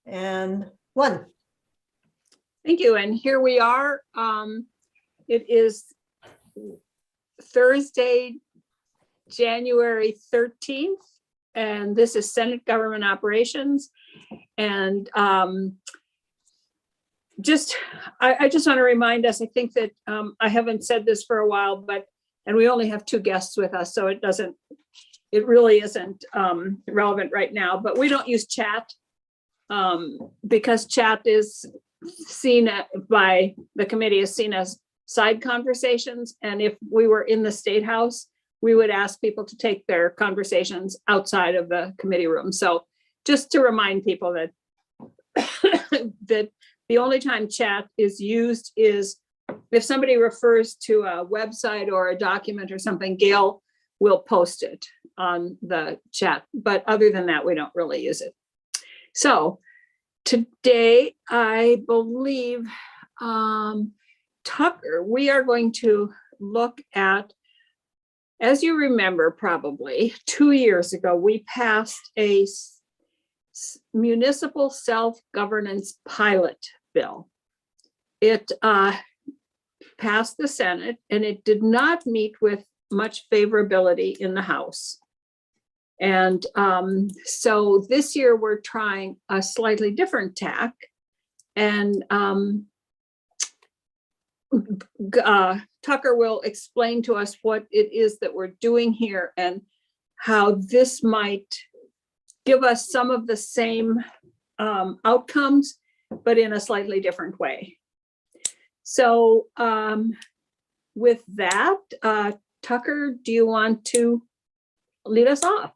and 1. Thank you. And here we are. It is Thursday, January 13th, and this is Senate Government Operations. And I just want to remind us, I think that I haven't said this for a while, and we only have 2 guests with us, so it really isn't relevant right now, but we don't use chat because chat is seen by the committee is seen as side conversations. And if we were in the State House, we would ask people to take their conversations outside of the committee room. So just to remind people that that the only time chat is used is if somebody refers to a website or a document or something, Gail will post it on the chat. But other than that, we don't really use it. So today, I believe, Tucker, we are going to look at, as you remember, probably 2 years ago, we passed a municipal self-governance pilot bill. It passed the Senate and it did not meet with much favorability in the House. And so this year we're trying a slightly different tack, and Tucker will explain to us what it is that we're doing here and how this might give us some of the same outcomes, but in a slightly different way. So with that, Tucker, do you want to lead us off?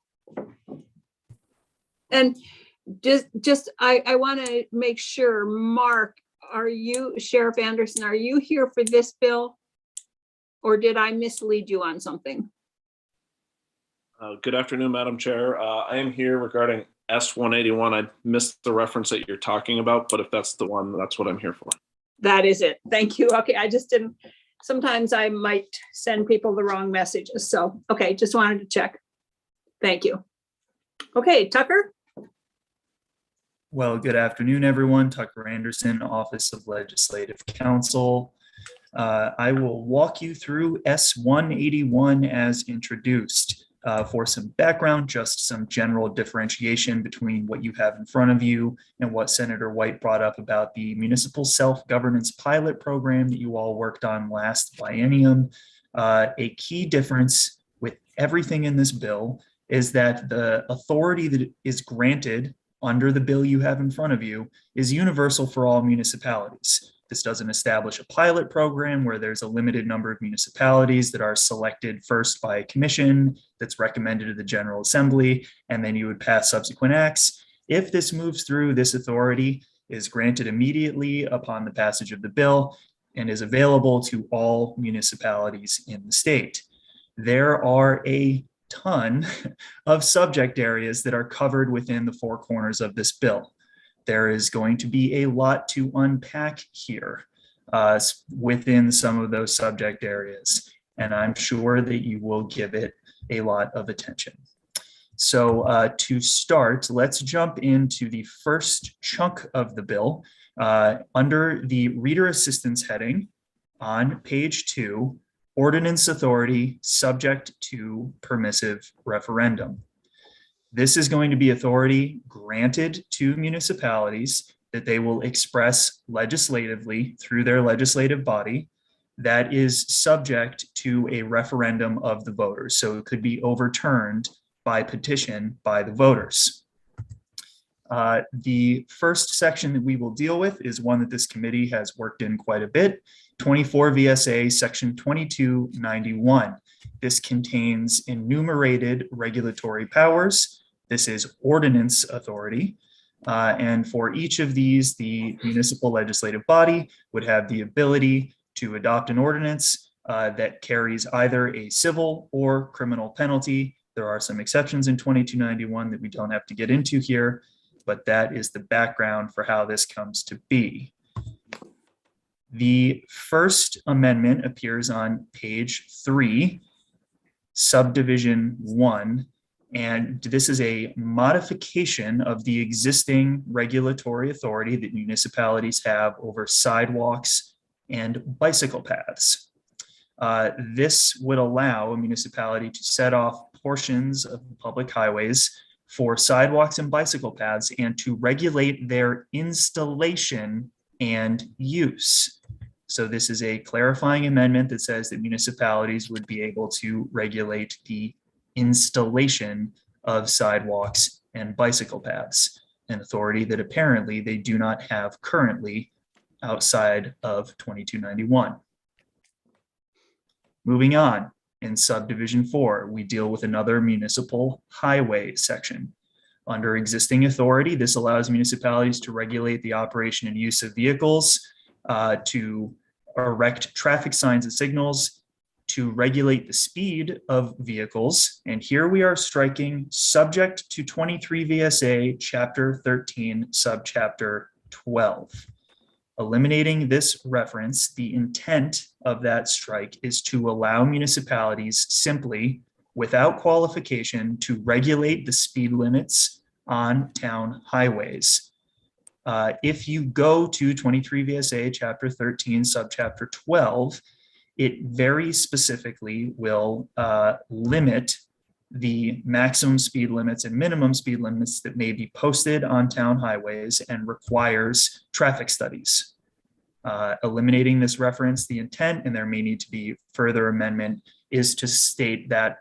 And just I want to make sure, Mark, Sheriff Anderson, are you here for this bill? Or did I mislead you on something? Good afternoon, Madam Chair. I am here regarding S-181. I missed the reference that you're talking about, but if that's the one, that's what I'm here for. That is it. Thank you. Okay, I just didn't, sometimes I might send people the wrong messages. So, okay, just wanted to check. Thank you. Okay, Tucker. Well, good afternoon, everyone. Tucker Anderson, Office of Legislative Counsel. I will walk you through S-181 as introduced. For some background, just some general differentiation between what you have in front of you and what Senator White brought up about the municipal self-governance pilot program that you all worked on last biennium. A key difference with everything in this bill is that the authority that is granted under the bill you have in front of you is universal for all municipalities. This doesn't establish a pilot program where there's a limited number of municipalities that are selected first by a commission that's recommended to the General Assembly, and then you would pass subsequent acts. If this moves through, this authority is granted immediately upon the passage of the bill and is available to all municipalities in the state. There are a ton of subject areas that are covered within the 4 corners of this bill. There is going to be a lot to unpack here within some of those subject areas, and I'm sure that you will give it a lot of attention. So to start, let's jump into the first chunk of the bill. Under the Reader Assistance heading on page 2, Ordinance Authority subject to permissive referendum. This is going to be authority granted to municipalities that they will express legislatively through their legislative body that is subject to a referendum of the voters. So it could be overturned by petition by the voters. The first section that we will deal with is one that this committee has worked in quite a bit, 24 VSA section 2291. This contains enumerated regulatory powers. This is ordinance authority. And for each of these, the municipal legislative body would have the ability to adopt an ordinance that carries either a civil or criminal penalty. There are some exceptions in 2291 that we don't have to get into here, but that is the background for how this comes to be. The first amendment appears on page 3, Subdivision 1, And this is a modification of the existing regulatory authority that municipalities have over sidewalks and bicycle paths. This would allow a municipality to set off portions of public highways for sidewalks and bicycle paths and to regulate their installation and use. So this is a clarifying amendment that says that municipalities would be able to regulate the installation of sidewalks and bicycle paths, an authority that apparently they do not have currently outside of 2291. Moving on, in Subdivision 4, we deal with another municipal highway section. Under existing authority, this allows municipalities to regulate the operation and use of vehicles, to erect traffic signs and signals, to regulate the speed of vehicles. And here we are striking subject to 23 VSA Chapter 13, Subchapter 12. Eliminating this reference, the intent of that strike is to allow municipalities simply, without qualification, to regulate the speed limits on town highways. If you go to 23 VSA Chapter 13, Subchapter 12, it very specifically will limit the maximum speed limits and minimum speed limits that may be posted on town highways and requires traffic studies. Eliminating this reference, the intent, and there may need to be further amendment, is to state that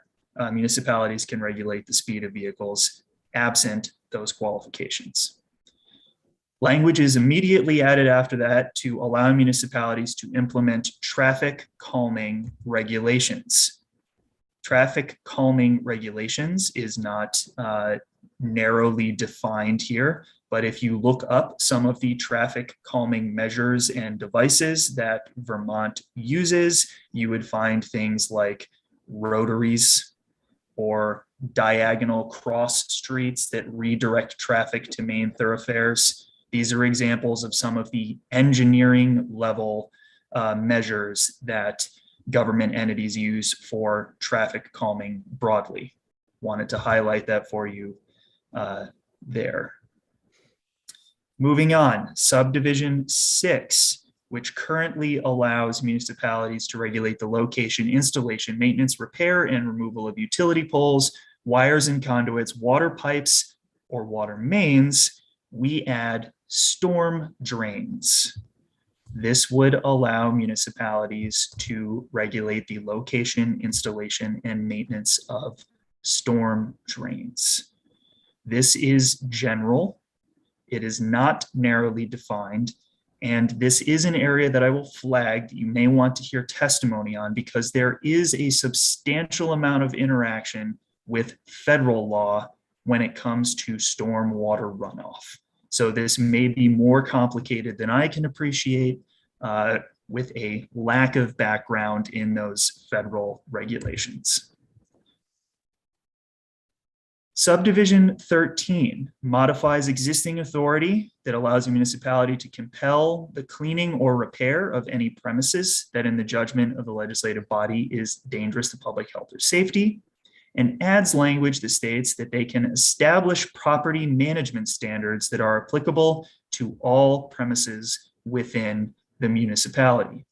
municipalities can regulate the speed of vehicles absent those qualifications. Language is immediately added after that to allow municipalities to implement traffic calming regulations. Traffic calming regulations is not narrowly defined here, but if you look up some of the traffic calming measures and devices that Vermont uses, you would find things like rotaries or diagonal cross streets that redirect traffic to main thoroughfares. These are examples of some of the engineering level measures that government entities use for traffic calming broadly. Wanted to highlight that for you there. Moving on, Subdivision 6, which currently allows municipalities to regulate the location, installation, maintenance, repair, and removal of utility poles, wires and conduits, water pipes, or water mains. We add storm drains. This would allow municipalities to regulate the location, installation, and maintenance of storm drains. This is general. It is not narrowly defined. And this is an area that I will flag that you may want to hear testimony on, because there is a substantial amount of interaction with federal law when it comes to storm water runoff. So this may be more complicated than I can appreciate with a lack of background in those federal regulations. Subdivision 13 modifies existing authority that allows a municipality to compel the cleaning or repair of any premises that in the judgment of the legislative body is dangerous to public health or safety, and adds language that states that they can establish property management standards that are applicable to all premises within the municipality.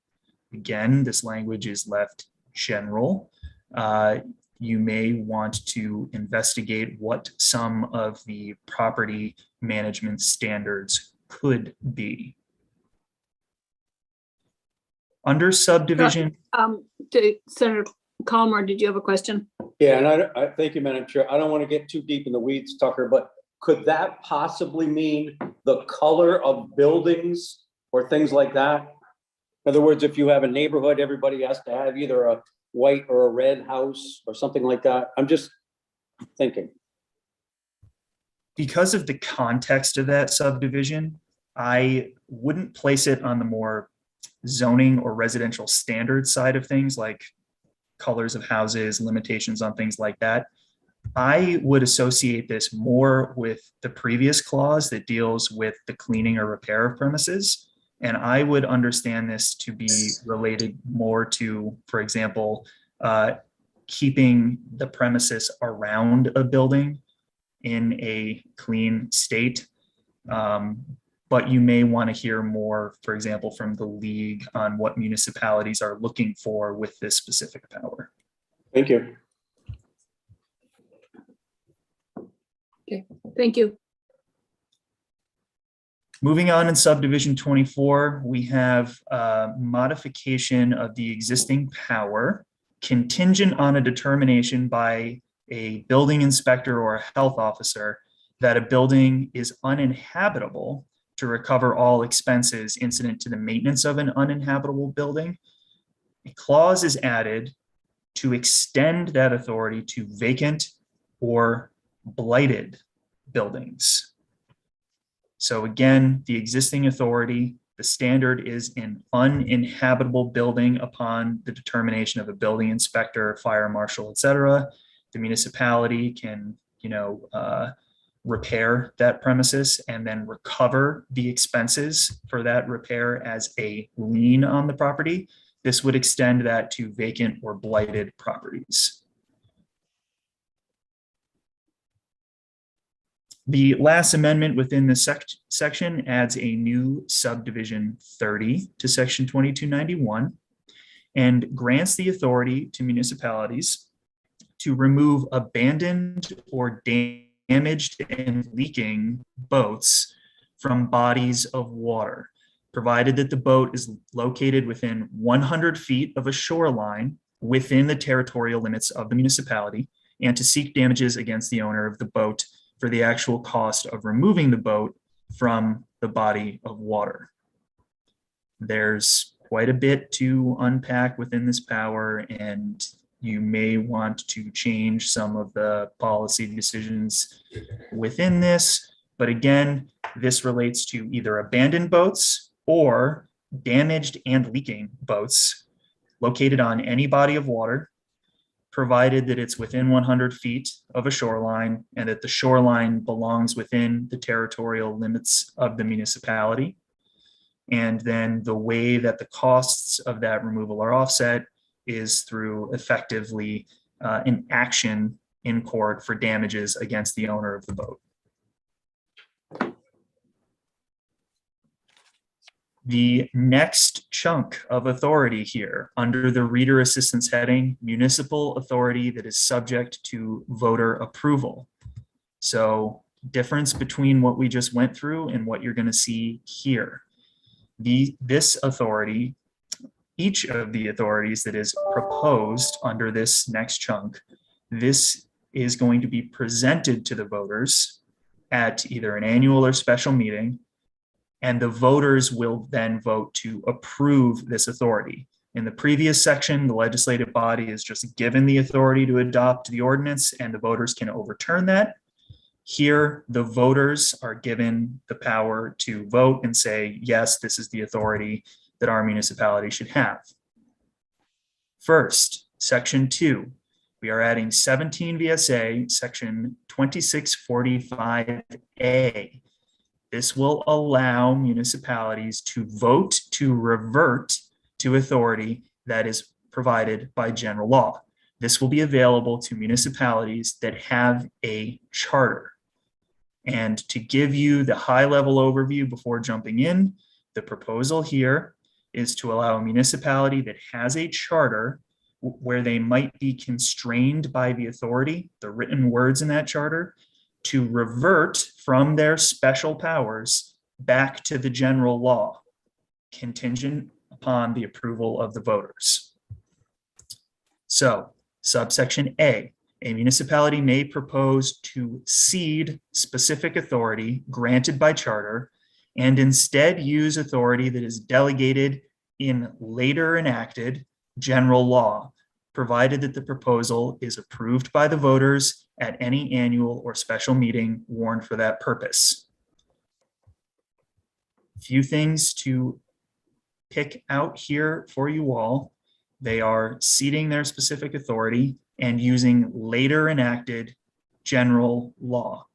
Again, this language is left general. You may want to investigate what some of the property management standards could be. Under subdivision. Senator Calmer, did you have a question? Yeah, and I thank you, Madam Chair. I don't want to get too deep in the weeds, Tucker, but could that possibly mean the color of buildings or things like that? In other words, if you have a neighborhood, everybody has to have either a white or a red house or something like that. I'm just thinking. Because of the context of that subdivision, I wouldn't place it on the more zoning or residential standard side of things, like colors of houses, limitations on things like that. I would associate this more with the previous clause that deals with the cleaning or repair of premises. And I would understand this to be related more to, for example, keeping the premises around a building in a clean state. But you may want to hear more, for example, from the league on what municipalities are looking for with this specific power. Thank you. Thank you. Moving on in subdivision 24, we have a modification of the existing power contingent on a determination by a building inspector or a health officer that a building is uninhabitable to recover all expenses incident to the maintenance of an uninhabitable building. A clause is added to extend that authority to vacant or blighted buildings. So again, the existing authority, the standard is an uninhabitable building upon the determination of a building inspector, fire marshal, etc. The municipality can, repair that premises and then recover the expenses for that repair as a lien on the property. This would extend that to vacant or blighted properties. The last amendment within this section adds a new subdivision 30 to section 2291 and grants the authority to municipalities to remove abandoned or damaged and leaking boats from bodies of water, provided that the boat is located within 100 feet of a shoreline within the territorial limits of the municipality, and to seek damages against the owner of the boat for the actual cost of removing the boat from the body of water. There's quite a bit to unpack within this power, and you may want to change some of the policy decisions within this. But again, this relates to either abandoned boats or damaged and leaking boats located on any body of water, provided that it's within 100 feet of a shoreline and that the shoreline belongs within the territorial limits of the municipality. And then the way that the costs of that removal are offset is through effectively an action in court for damages against the owner of the boat. The next chunk of authority here under the reader assistance heading, municipal authority that is subject to voter approval. So difference between what we just went through and what you're going to see here. This authority, each of the authorities that is proposed under this next chunk, this is going to be presented to the voters at either an annual or special meeting, and the voters will then vote to approve this authority. In the previous section, the legislative body is just given the authority to adopt the ordinance and the voters can overturn that. Here, the voters are given the power to vote and say, yes, this is the authority that our municipality should have. First, section 2, we are adding 17 VSA, section 2645A. This will allow municipalities to vote to revert to authority that is provided by general law. This will be available to municipalities that have a charter. And to give you the high-level overview before jumping in, the proposal here is to allow a municipality that has a charter where they might be constrained by the authority, the written words in that charter, to revert from their special powers back to the general law, contingent upon the approval of the voters. So, subsection A, a municipality may propose to cede specific authority granted by charter and instead use authority that is delegated in later enacted general law, provided that the proposal is approved by the voters at any annual or special meeting warned for that purpose. Few things to pick out here for you all. They are ceding their specific authority and using later enacted general law.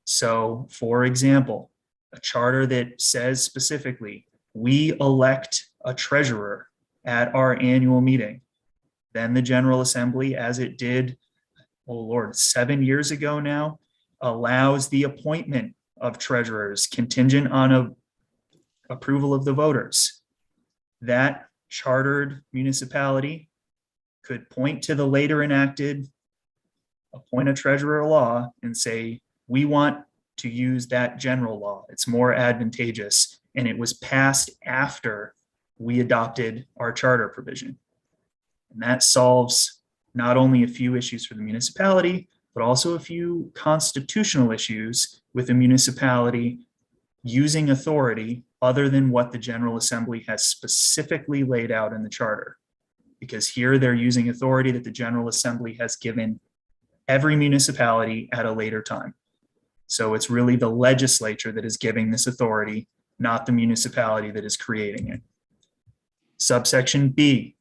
So, for example, a charter that says specifically, we elect a treasurer at our annual meeting. then the General Assembly, as it did, oh Lord, 7 years ago now, allows the appointment of treasurers contingent on approval of the voters. That chartered municipality could point to the later enacted appoint a treasurer law and say, we want to use that general law. It's more advantageous. And it was passed after we adopted our charter provision. And that solves not only a few issues for the municipality, but also a few constitutional issues with the municipality using authority other than what the General Assembly has specifically laid out in the charter. Because here they're using authority that the General Assembly has given every municipality at a later time. So it's really the legislature that is giving this authority, not the municipality that is creating it. Subsection B.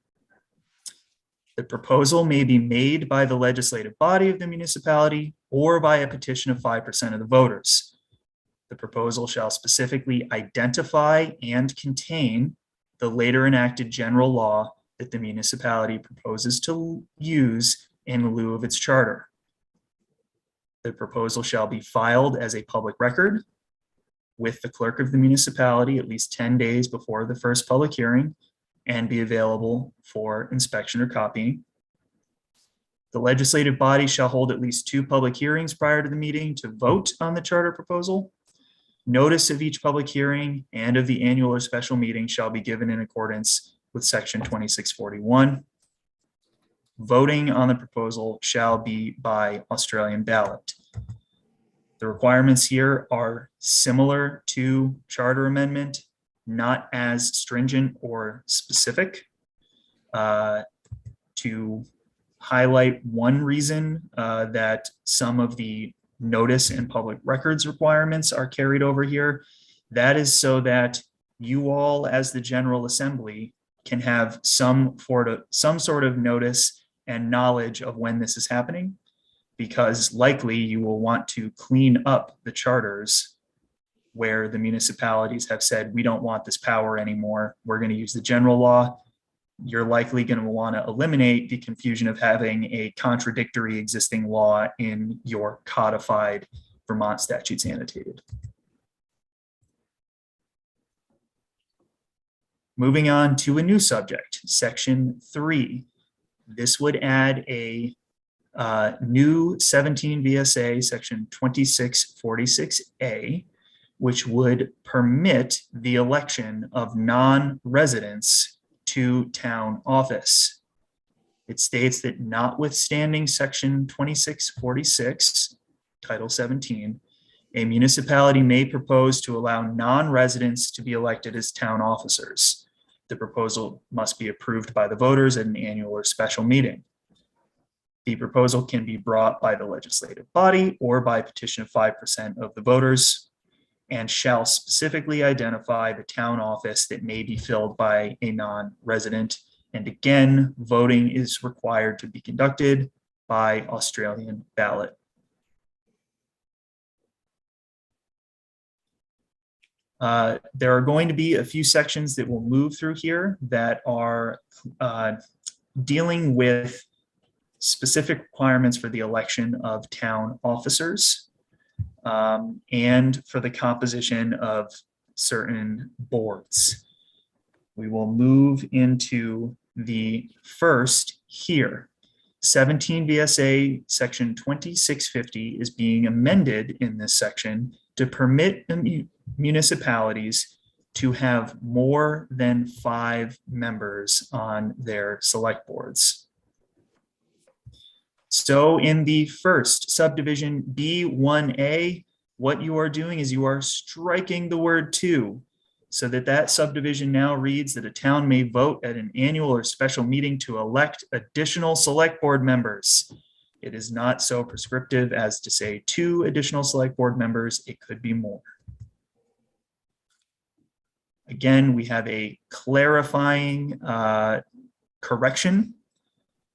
The proposal may be made by the legislative body of the municipality or by a petition of 5% of the voters. The proposal shall specifically identify and contain the later enacted general law that the municipality proposes to use in lieu of its charter. The proposal shall be filed as a public record with the clerk of the municipality at least 10 days before the first public hearing and be available for inspection or copying. The legislative body shall hold at least 2 public hearings prior to the meeting to vote on the charter proposal. Notice of each public hearing and of the annual or special meeting shall be given in accordance with section 2641. Voting on the proposal shall be by Australian ballot. The requirements here are similar to charter amendment, not as stringent or specific. To highlight one reason that some of the notice and public records requirements are carried over here, that is so that you all as the General Assembly can have some sort of notice and knowledge of when this is happening, because likely you will want to clean up the charters where the municipalities have said, we don't want this power anymore. We're going to use the general law. You're likely going to want to eliminate the confusion of having a contradictory existing law in your codified Vermont statutes annotated. Moving on to a new subject, section 3. This would add a new 17 VSA section 2646A, which would permit the election of non-residents to town office. It states that notwithstanding section 2646, title 17, a municipality may propose to allow non-residents to be elected as town officers. The proposal must be approved by the voters at an annual or special meeting. The proposal can be brought by the legislative body or by petition of 5% of the voters and shall specifically identify the town office that may be filled by a non-resident. And again, voting is required to be conducted by Australian ballot. There are going to be a few sections that will move through here that are dealing with specific requirements for the election of town officers and for the composition of certain boards. We will move into the first here. 17 VSA section 2650 is being amended in this section to permit municipalities to have more than 5 members on their select boards. So in the first subdivision B1A, what you are doing is you are striking the word "to" so that that subdivision now reads that a town may vote at an annual or special meeting to elect additional select board members. It is not so prescriptive as to say 2 additional select board members. It could be more. Again, we have a clarifying correction.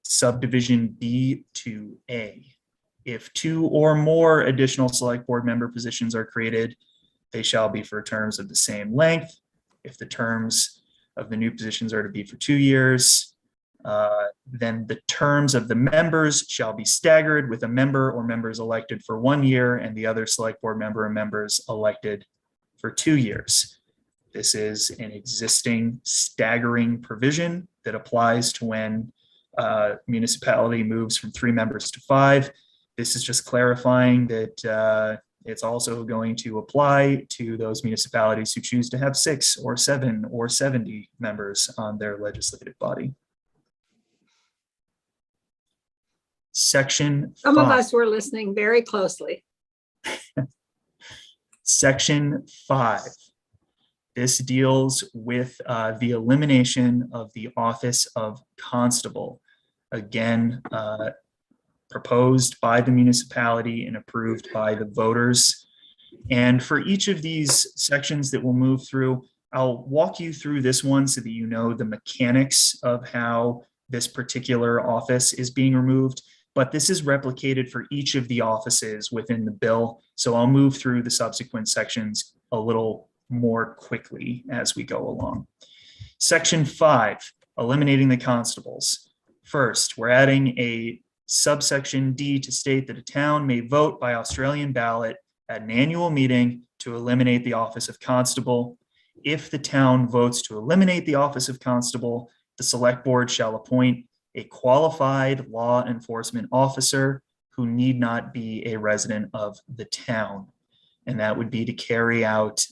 Subdivision B2A. If 2 or more additional select board member positions are created, they shall be for terms of the same length. If the terms of the new positions are to be for 2 years, then the terms of the members shall be staggered, with a member or members elected for 1 year and the other select board member and members elected for 2 years. This is an existing staggering provision that applies to when municipality moves from 3 members to 5. This is just clarifying that it's also going to apply to those municipalities who choose to have 6 or 7 or 70 members on their legislative body. Section Some of 5. us were listening very closely. Section 5. This deals with the elimination of the office of constable. Again, proposed by the municipality and approved by the voters. And for each of these sections that we'll move through, I'll walk you through this one so that you know the mechanics of how this particular office is being removed. But this is replicated for each of the offices within the bill. So I'll move through the subsequent sections a little more quickly as we go along. Section 5, eliminating the constables. First, we're adding a subsection D to state that a town may vote by Australian ballot at an annual meeting to eliminate the office of constable. If the town votes to eliminate the office of constable, the select board shall appoint a qualified law enforcement officer who need not be a resident of the town. And that would be to carry out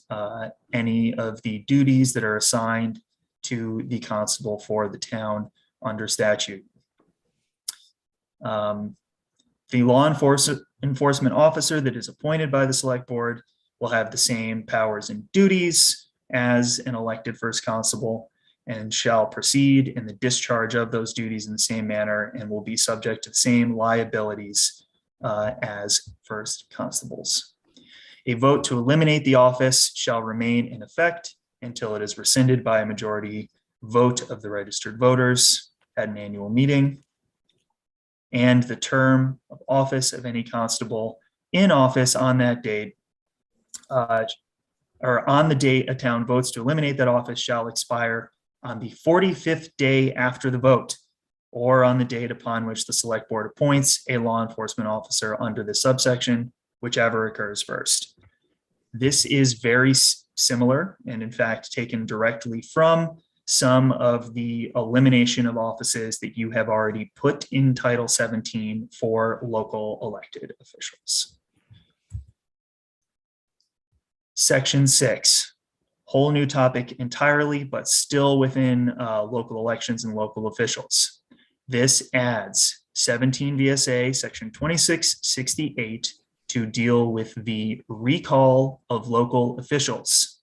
any of the duties that are assigned to the constable for the town under statute. The law enforcement officer that is appointed by the select board will have the same powers and duties as an elected first constable and shall proceed in the discharge of those duties in the same manner and will be subject to the same liabilities as first constables. A vote to eliminate the office shall remain in effect until it is rescinded by a majority vote of the registered voters at an annual meeting. And the term of office of any constable in office on that date, or on the date a town votes to eliminate that office, shall expire on the 45th day after the vote, or on the date upon which the select board appoints a law enforcement officer under this subsection, whichever occurs first. This is very similar, and in fact taken directly from some of the elimination of offices that you have already put in Title 17 for local elected officials. Section 6, whole new topic entirely, but still within local elections and local officials. This adds 17 VSA section 2668 to deal with the recall of local officials.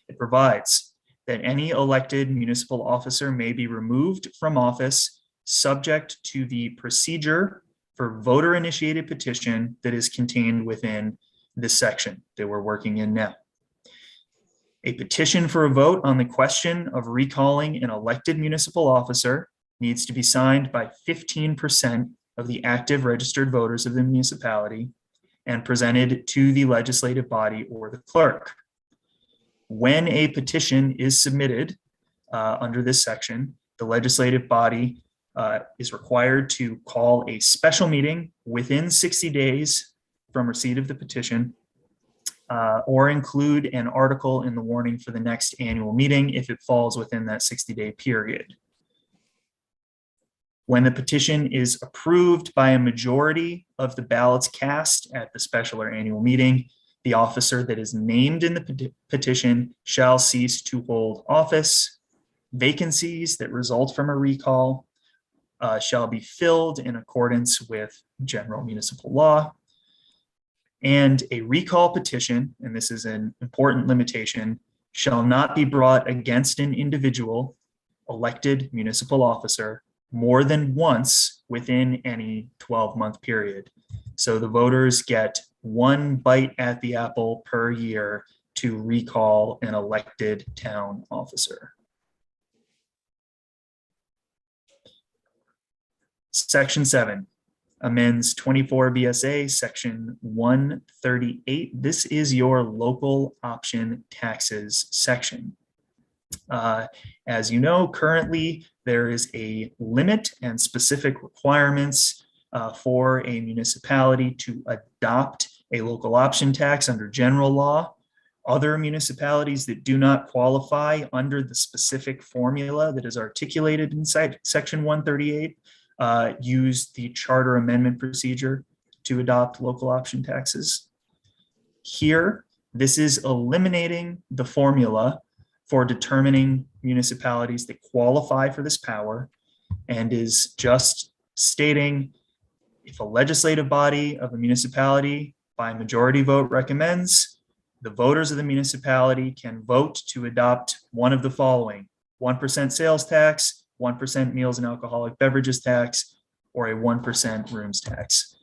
It provides that any elected municipal officer may be removed from office subject to the procedure for voter-initiated petition that is contained within this section that we're working in now. A petition for a vote on the question of recalling an elected municipal officer needs to be signed by 15% of the active registered voters of the municipality and presented to the legislative body or the clerk. When a petition is submitted under this section, the legislative body is required to call a special meeting within 60 days from receipt of the petition, or include an article in the warning for the next annual meeting if it falls within that 60-day period. When the petition is approved by a majority of the ballots cast at the special or annual meeting, the officer that is named in the petition shall cease to hold office. Vacancies that result from a recall shall be filled in accordance with general municipal law. And a recall petition, and this is an important limitation, shall not be brought against an individual elected municipal officer more than once within any 12-month period. So the voters get one bite at the apple per year to recall an elected town officer. Section 7, amends 24 VSA, section 138. This is your local option taxes section. As you know, currently there is a limit and specific requirements for a municipality to adopt a local option tax under general law. Other municipalities that do not qualify under the specific formula that is articulated inside section 138 use the charter amendment procedure to adopt local option taxes. Here, this is eliminating the formula for determining municipalities that qualify for this power and is just stating if a legislative body of a municipality by majority vote recommends, the voters of the municipality can vote to adopt one of the following: 1% sales tax, 1% meals and alcoholic beverages tax, or a 1% rooms tax.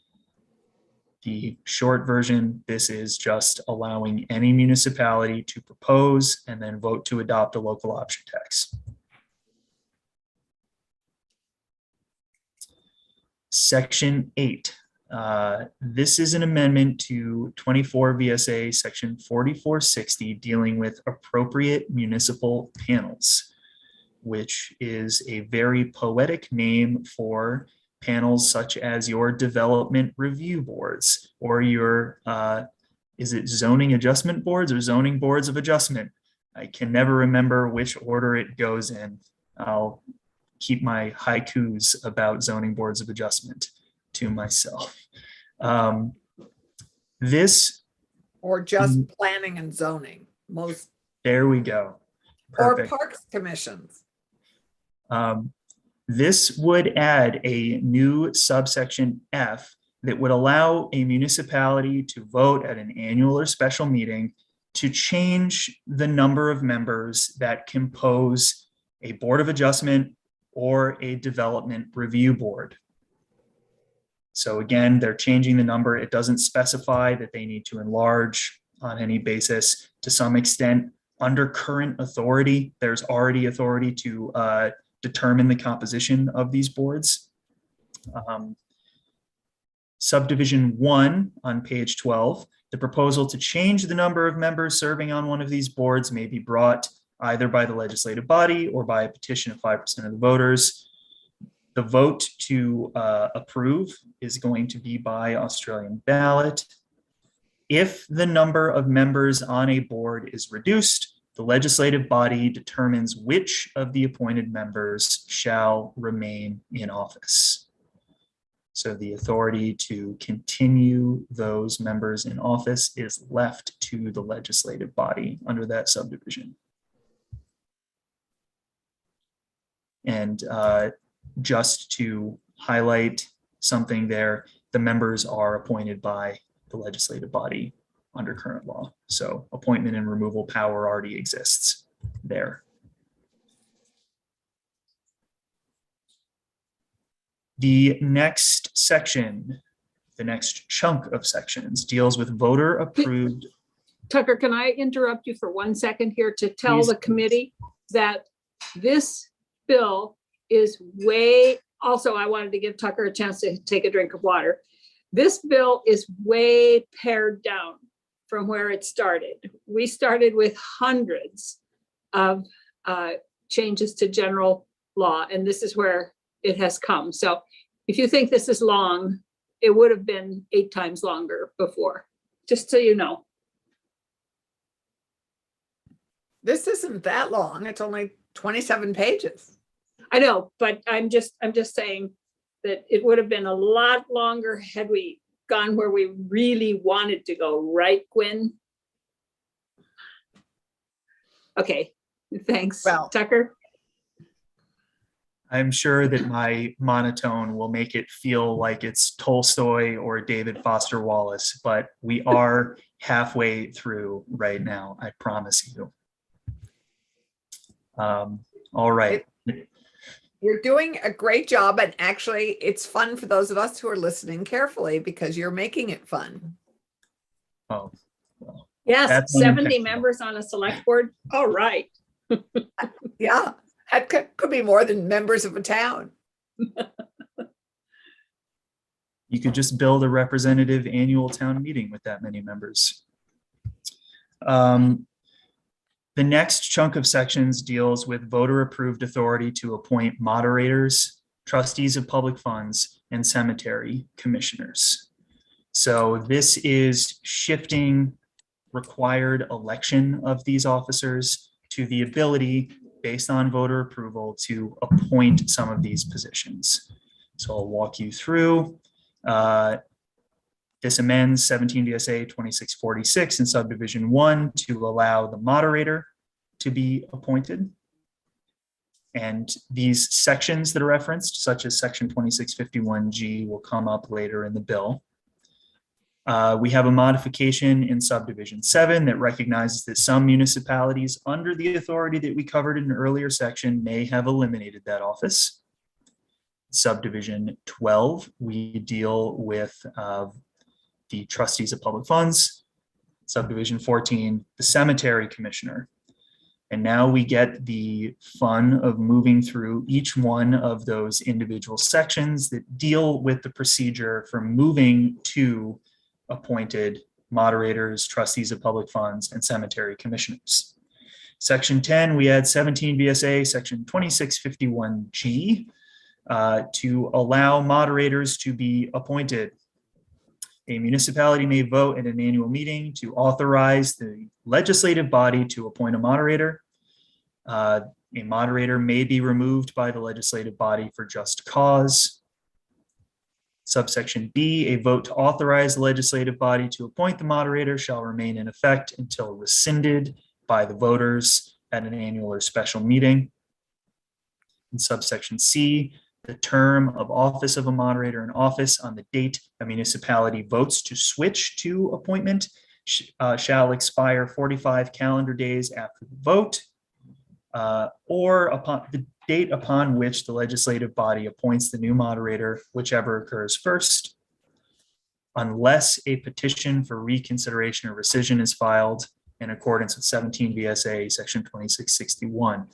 The short version, this is just allowing any municipality to propose and then vote to adopt a local option tax. Section 8. This is an amendment to 24 VSA section 4460 dealing with appropriate municipal panels, which is a very poetic name for panels such as your development review boards or your, is it zoning adjustment boards or zoning boards of adjustment? I can never remember which order it goes in. I'll keep my haikus about zoning boards of adjustment to myself. This Or just planning and zoning, most, there we go. or Perfect. parks commissions. This would add a new subsection F that would allow a municipality to vote at an annual or special meeting to change the number of members that compose a board of adjustment or a development review board. So again, they're changing the number. It doesn't specify that they need to enlarge on any basis. To some extent, under current authority, there's already authority to determine the composition of these boards. Subdivision 1 on page 12, the proposal to change the number of members serving on one of these boards may be brought either by the legislative body or by a petition of 5% of the voters. The vote to approve is going to be by Australian ballot. If the number of members on a board is reduced, the legislative body determines which of the appointed members shall remain in office. So the authority to continue those members in office is left to the legislative body under that subdivision. And just to highlight something there, the members are appointed by the legislative body under current law. So appointment and removal power already exists there. The next section, the next chunk of sections deals with voter approved. Tucker, can I interrupt you for 1 second here to tell Please. the committee that this bill is way, also I wanted to give Tucker a chance to take a drink of water. This bill is way pared down from where it started. We started with hundreds of changes to general law, and this is where it has come. So if you think this is long, it would have been 8 times longer before, just so you know. This isn't that long. It's only 27 pages. I know, but I'm just saying that it would have been a lot longer had we gone where we really wanted to go, right, Gwen? Okay, thanks. Well- Tucker? I'm sure that my monotone will make it feel like it's Tolstoy or David Foster Wallace, but we are halfway through right now, I promise you. All right. You're doing a great job, and actually it's fun for those of us who are listening carefully because you're making it fun. Oh, well, Yes, That's 70 unintentional. members on a select board. All right. Yeah, that could be more than members of a town. you could just build a representative annual town meeting with that many members. The next chunk of sections deals with voter-approved authority to appoint moderators, trustees of public funds, and cemetery commissioners. So this is shifting required election of these officers to the ability, based on voter approval, to appoint some of these positions. So I'll walk you through. This amends 17 VSA 2646 in Subdivision 1 to allow the moderator to be appointed. And these sections that are referenced, such as Section 2651G, will come up later in the bill. We have a modification in Subdivision 7 that recognizes that some municipalities, under the authority that we covered in an earlier section, may have eliminated that office. Subdivision 12, we deal with the trustees of public funds. Subdivision 14, the cemetery commissioner. And now we get the fun of moving through each one of those individual sections that deal with the procedure for moving to appointed moderators, trustees of public funds, and cemetery commissioners. Section 10, we add 17 VSA, section 2651G, to allow moderators to be appointed. A municipality may vote at an annual meeting to authorize the legislative body to appoint a moderator. A moderator may be removed by the legislative body for just cause. Subsection B, a vote to authorize the legislative body to appoint the moderator shall remain in effect until rescinded by the voters at an annual or special meeting. In subsection C, the term of office of a moderator in office on the date a municipality votes to switch to appointment shall expire 45 calendar days after the vote, or upon the date upon which the legislative body appoints the new moderator, whichever occurs first, unless a petition for reconsideration or rescission is filed in accordance with 17 VSA section 2661.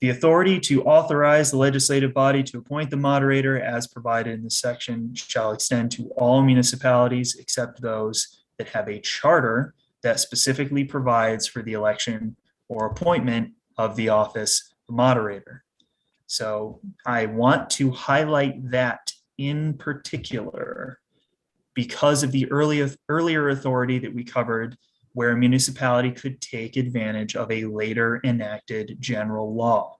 The authority to authorize the legislative body to appoint the moderator as provided in this section shall extend to all municipalities except those that have a charter that specifically provides for the election or appointment of the office of moderator. So I want to highlight that in particular because of the earlier authority that we covered, where a municipality could take advantage of a later enacted general law.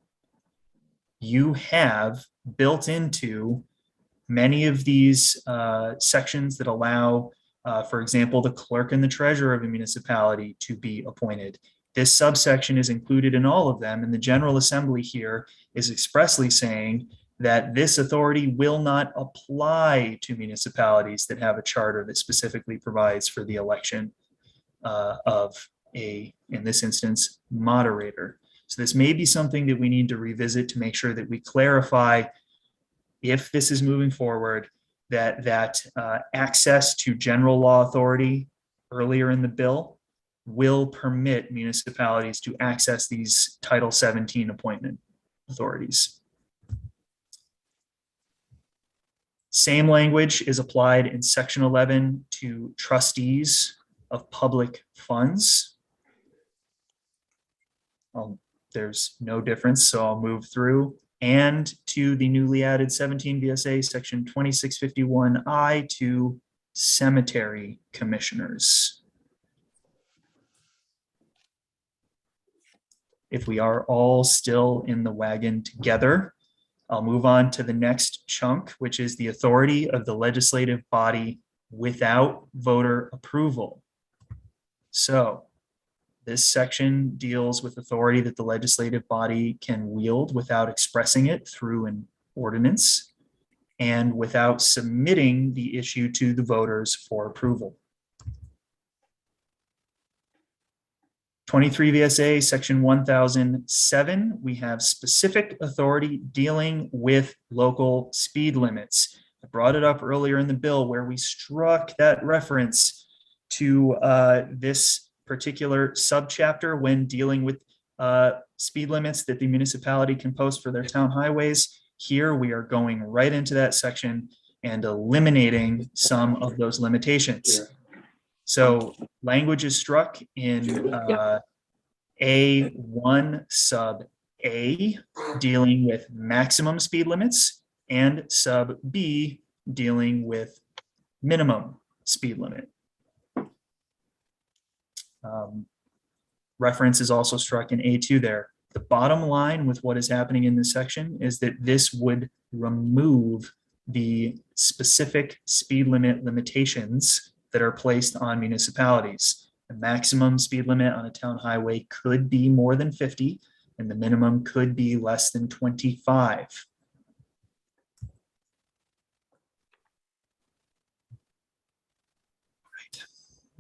You have built into many of these sections that allow, for example, the clerk and the treasurer of a municipality to be appointed. This subsection is included in all of them, and the General Assembly here is expressly saying that this authority will not apply to municipalities that have a charter that specifically provides for the election of a, in this instance, moderator. So this may be something that we need to revisit to make sure that we clarify, if this is moving forward, that access to general law authority earlier in the bill will permit municipalities to access these Title 17 appointment authorities. Same language is applied in Section 11 to trustees of public funds. There's no difference, so I'll move through. And to the newly added 17 VSA section 2651I to cemetery commissioners. If we are all still in the wagon together, I'll move on to the next chunk, which is the authority of the legislative body without voter approval. So this section deals with authority that the legislative body can wield without expressing it through an ordinance and without submitting the issue to the voters for approval. 23 VSA section 1007, we have specific authority dealing with local speed limits. I brought it up earlier in the bill where we struck that reference to this particular subchapter when dealing with speed limits that the municipality can post for their town highways. Here we are going right into that section and eliminating some of those limitations. So language is struck in A1 sub A, dealing with maximum speed limits, and sub B, dealing with minimum speed limit. Reference is also struck in A2 there. The bottom line with what is happening in this section is that this would remove the specific speed limit limitations that are placed on municipalities. The maximum speed limit on a town highway could be more than 50, and the minimum could be less than 25.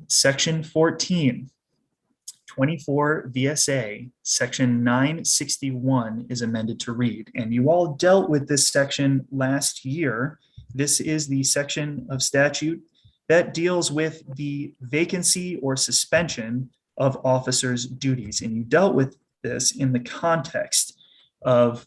Section 14, 24 VSA, section 961 is amended to read, and you all dealt with this section last year. This is the section of statute that deals with the vacancy or suspension of officers' duties, and you dealt with this in the context of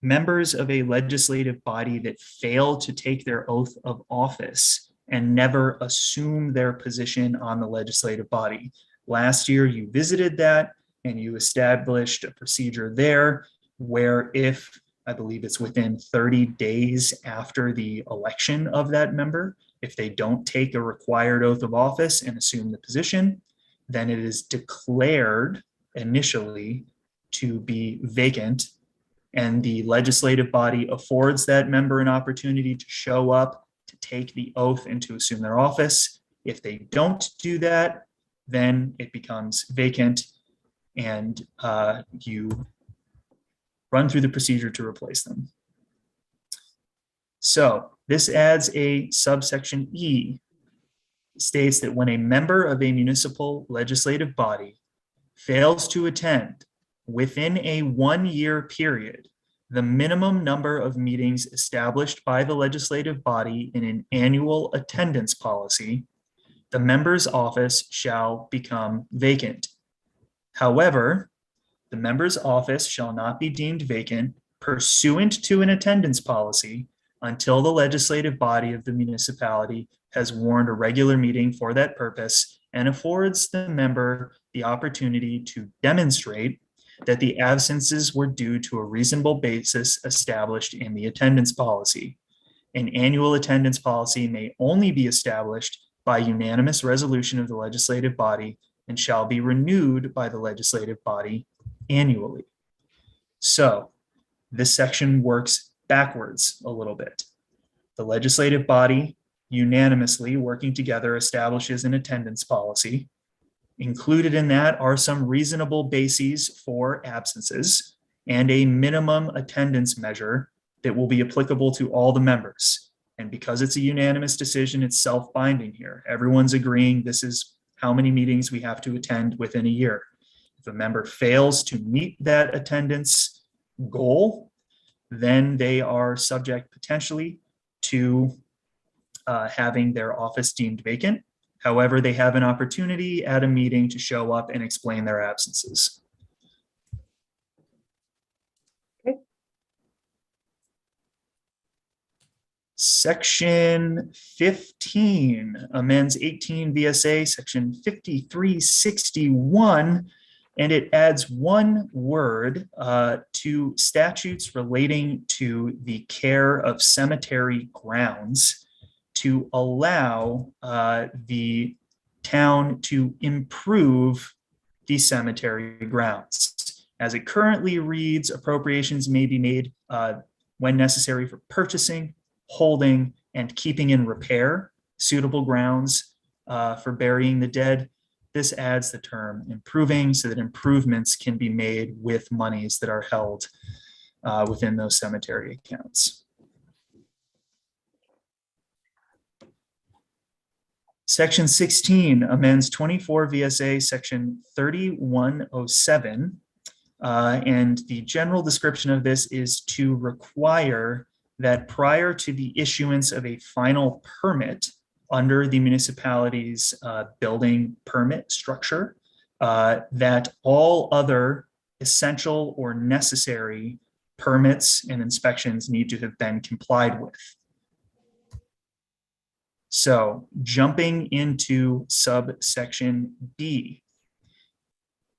members of a legislative body that fail to take their oath of office and never assume their position on the legislative body. Last year, you visited that and you established a procedure there where if, I believe it's within 30 days after the election of that member, if they don't take a required oath of office and assume the position, then it is declared initially to be vacant, and the legislative body affords that member an opportunity to show up, to take the oath, and to assume their office. If they don't do that, then it becomes vacant, and you run through the procedure to replace them. So this adds a subsection E, states that when a member of a municipal legislative body fails to attend within a 1-year period the minimum number of meetings established by the legislative body in an annual attendance policy, the member's office shall become vacant. However, the member's office shall not be deemed vacant pursuant to an attendance policy until the legislative body of the municipality has warned a regular meeting for that purpose and affords the member the opportunity to demonstrate that the absences were due to a reasonable basis established in the attendance policy. An annual attendance policy may only be established by unanimous resolution of the legislative body and shall be renewed by the legislative body annually. So this section works backwards a little bit. The legislative body unanimously working together establishes an attendance policy. Included in that are some reasonable bases for absences and a minimum attendance measure that will be applicable to all the members. And because it's a unanimous decision, it's self-binding here. Everyone's agreeing this is how many meetings we have to attend within a year. If a member fails to meet that attendance goal, then they are subject potentially to having their office deemed vacant. However, they have an opportunity at a meeting to show up and explain their absences. Okay. Section 15 amends 18 VSA, section 5361, and it adds one word to statutes relating to the care of cemetery grounds to allow the town to improve the cemetery grounds. As it currently reads, appropriations may be made when necessary for purchasing, holding, and keeping in repair suitable grounds for burying the dead. This adds the term improving so that improvements can be made with monies that are held within those cemetery accounts. Section 16 amends 24 VSA section 3107. And the general description of this is to require that prior to the issuance of a final permit under the municipality's building permit structure, that all other essential or necessary permits and inspections need to have been complied with. So jumping into subsection B.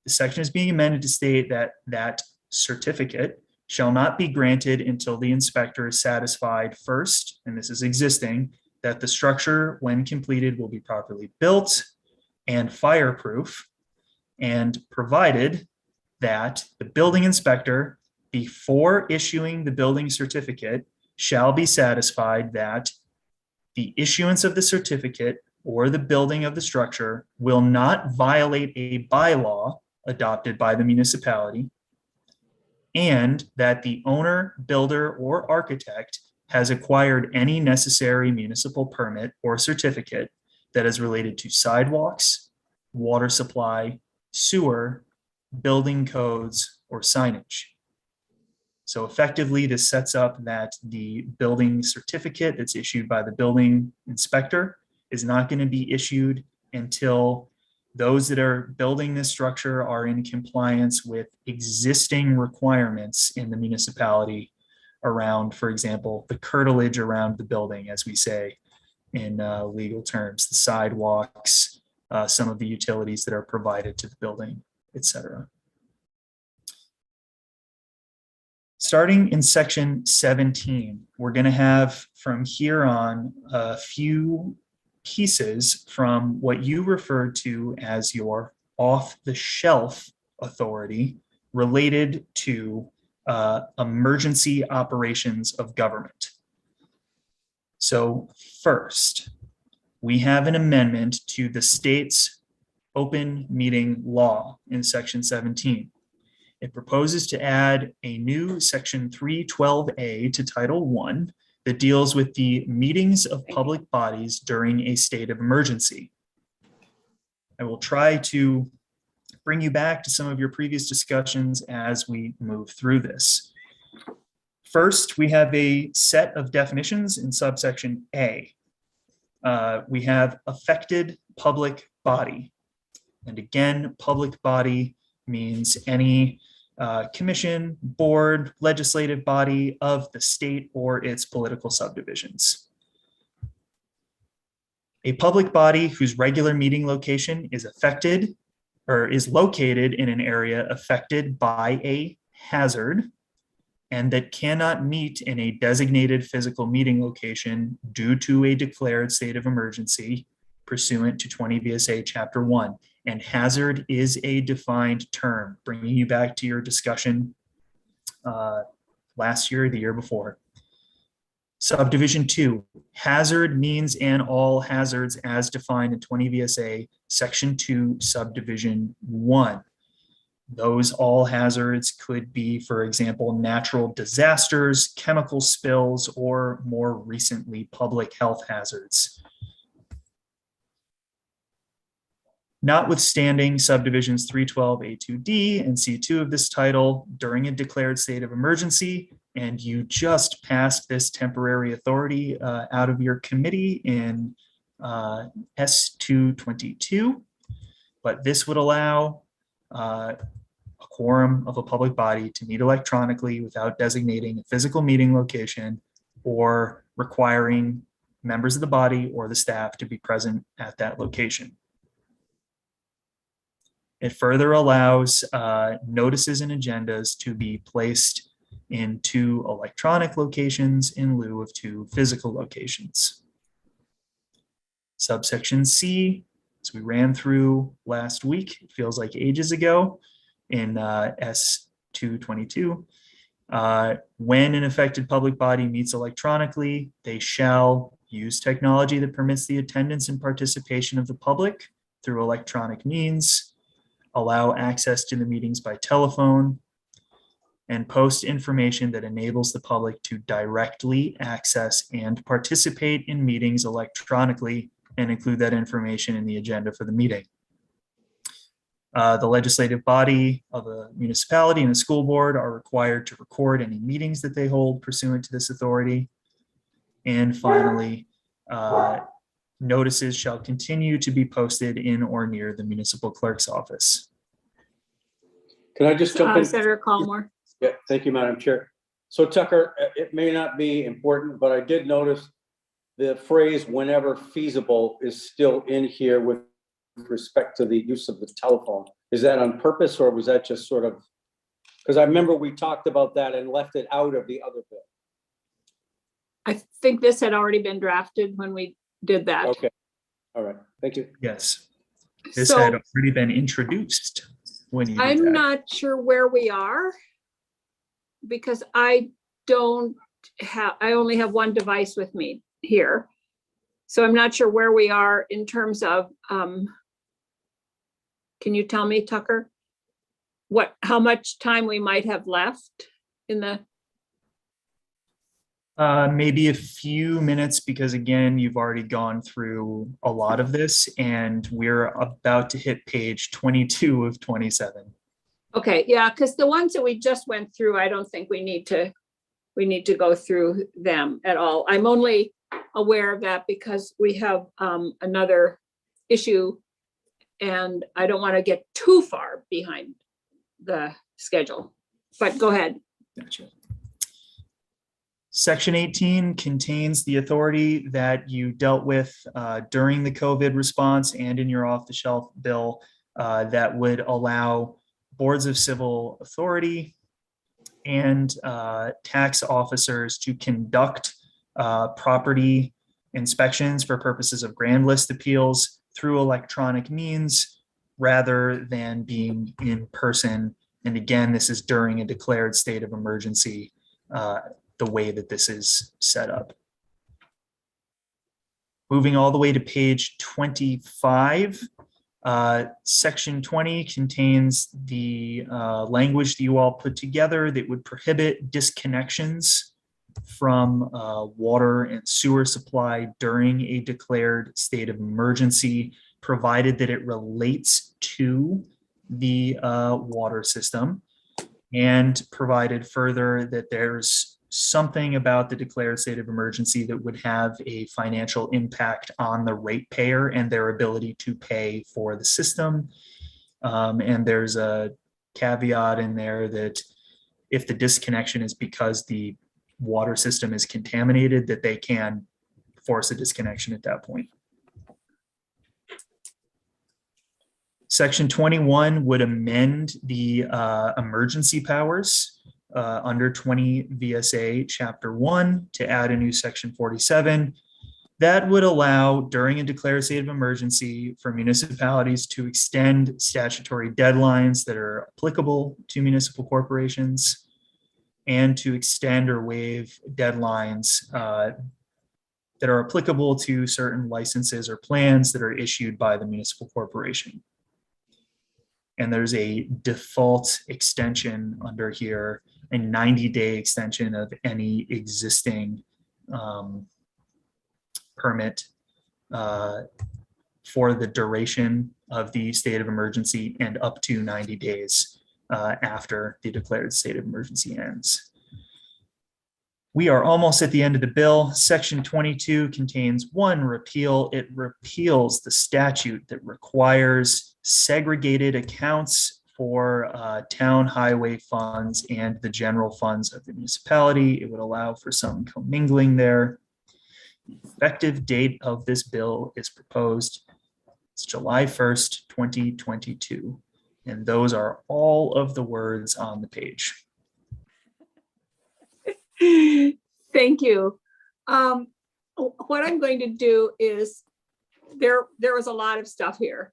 The section is being amended to state that that certificate shall not be granted until the inspector is satisfied first, and this is existing, that the structure, when completed, will be properly built and fireproof, and provided that the building inspector, before issuing the building certificate, shall be satisfied that the issuance of the certificate or the building of the structure will not violate a bylaw adopted by the municipality, and that the owner, builder, or architect has acquired any necessary municipal permit or certificate that is related to sidewalks, water supply, sewer, building codes, or signage. So effectively, this sets up that the building certificate that's issued by the building inspector is not going to be issued until those that are building this structure are in compliance with existing requirements in the municipality around, for example, the curtilage around the building, as we say in legal terms, the sidewalks, some of the utilities that are provided to the building, etc. Starting in section 17, we're going to have from here on a few pieces from what you refer to as your off-the-shelf authority related to emergency operations of government. So first, we have an amendment to the state's open meeting law in section 17. It proposes to add a new section 312A to Title I that deals with the meetings of public bodies during a state of emergency. I will try to bring you back to some of your previous discussions as we move through this. First, we have a set of definitions in subsection A. We have affected public body. And again, public body means any commission, board, legislative body of the state or its political subdivisions. A public body whose regular meeting location is affected or is located in an area affected by a hazard and that cannot meet in a designated physical meeting location due to a declared state of emergency pursuant to 20 VSA Chapter 1. And hazard is a defined term, bringing you back to your discussion last year, the year before. Subdivision 2, hazard means and all hazards as defined in 20 VSA Section 2, Subdivision 1. Those all hazards could be, for example, natural disasters, chemical spills, or more recently, public health hazards. Notwithstanding subdivisions 312A2D and C2 of this title during a declared state of emergency, and you just passed this temporary authority out of your committee in S222, but this would allow a quorum of a public body to meet electronically without designating a physical meeting location or requiring members of the body or the staff to be present at that location. It further allows notices and agendas to be placed in 2 electronic locations in lieu of 2 physical locations. Subsection C, as we ran through last week, it feels like ages ago in S222, when an affected public body meets electronically, they shall use technology that permits the attendance and participation of the public through electronic means, allow access to the meetings by telephone, and post information that enables the public to directly access and participate in meetings electronically and include that information in the agenda for the meeting. The legislative body of a municipality and a school board are required to record any meetings that they hold pursuant to this authority. And finally, notices shall continue to be posted in or near the municipal clerk's office. Can I just jump in? Senator Collmore. Yeah, thank you, Madam Chair. So Tucker, it may not be important, but I did notice the phrase whenever feasible is still in here with respect to the use of the telephone. Is that on purpose, or was that just sort of, because I remember we talked about that and left it out of the other bill. I think this had already been drafted when we did that. Okay, all right, thank you. Yes, this had So already been introduced when you did I'm that. not sure where we are because I only have one device with me here. So I'm not sure where we are in terms of, can you tell me, Tucker? How much time we might have left in the, Maybe a few minutes, because again, you've already gone through a lot of this and we're about to hit page 22 of 27. okay, yeah, because the ones that we just went through, I don't think we need to go through them at all. I'm only aware of that because we have another issue and I don't want to get too far behind the schedule, but go ahead. Gotcha. Section 18 contains the authority that you dealt with during the COVID response and in your off-the-shelf bill that would allow boards of civil authority and tax officers to conduct property inspections for purposes of grand list appeals through electronic means rather than being in person. And again, this is during a declared state of emergency, the way that this is set up. Moving all the way to page 25, section 20 contains the language that you all put together that would prohibit disconnections from water and sewer supply during a declared state of emergency, provided that it relates to the water system, and provided further that there's something about the declared state of emergency that would have a financial impact on the ratepayer and their ability to pay for the system. And there's a caveat in there that if the disconnection is because the water system is contaminated, that they can force a disconnection at that point. Section 21 would amend the emergency powers under 20 VSA Chapter 1 to add a new Section 47 that would allow, during a declared state of emergency, for municipalities to extend statutory deadlines that are applicable to municipal corporations and to extend or waive deadlines that are applicable to certain licenses or plans that are issued by the municipal corporation. And there's a default extension under here, a 90-day extension of any existing permit for the duration of the state of emergency and up to 90 days after the declared state of emergency ends. We are almost at the end of the bill. Section 22 contains one repeal. It repeals the statute that requires segregated accounts for town highway funds and the general funds of the municipality. It would allow for some commingling there. The effective date of this bill is proposed. It's July 1st, 2022. And those are all of the words on the page. Thank you. What I'm going to do is, there was a lot of stuff here.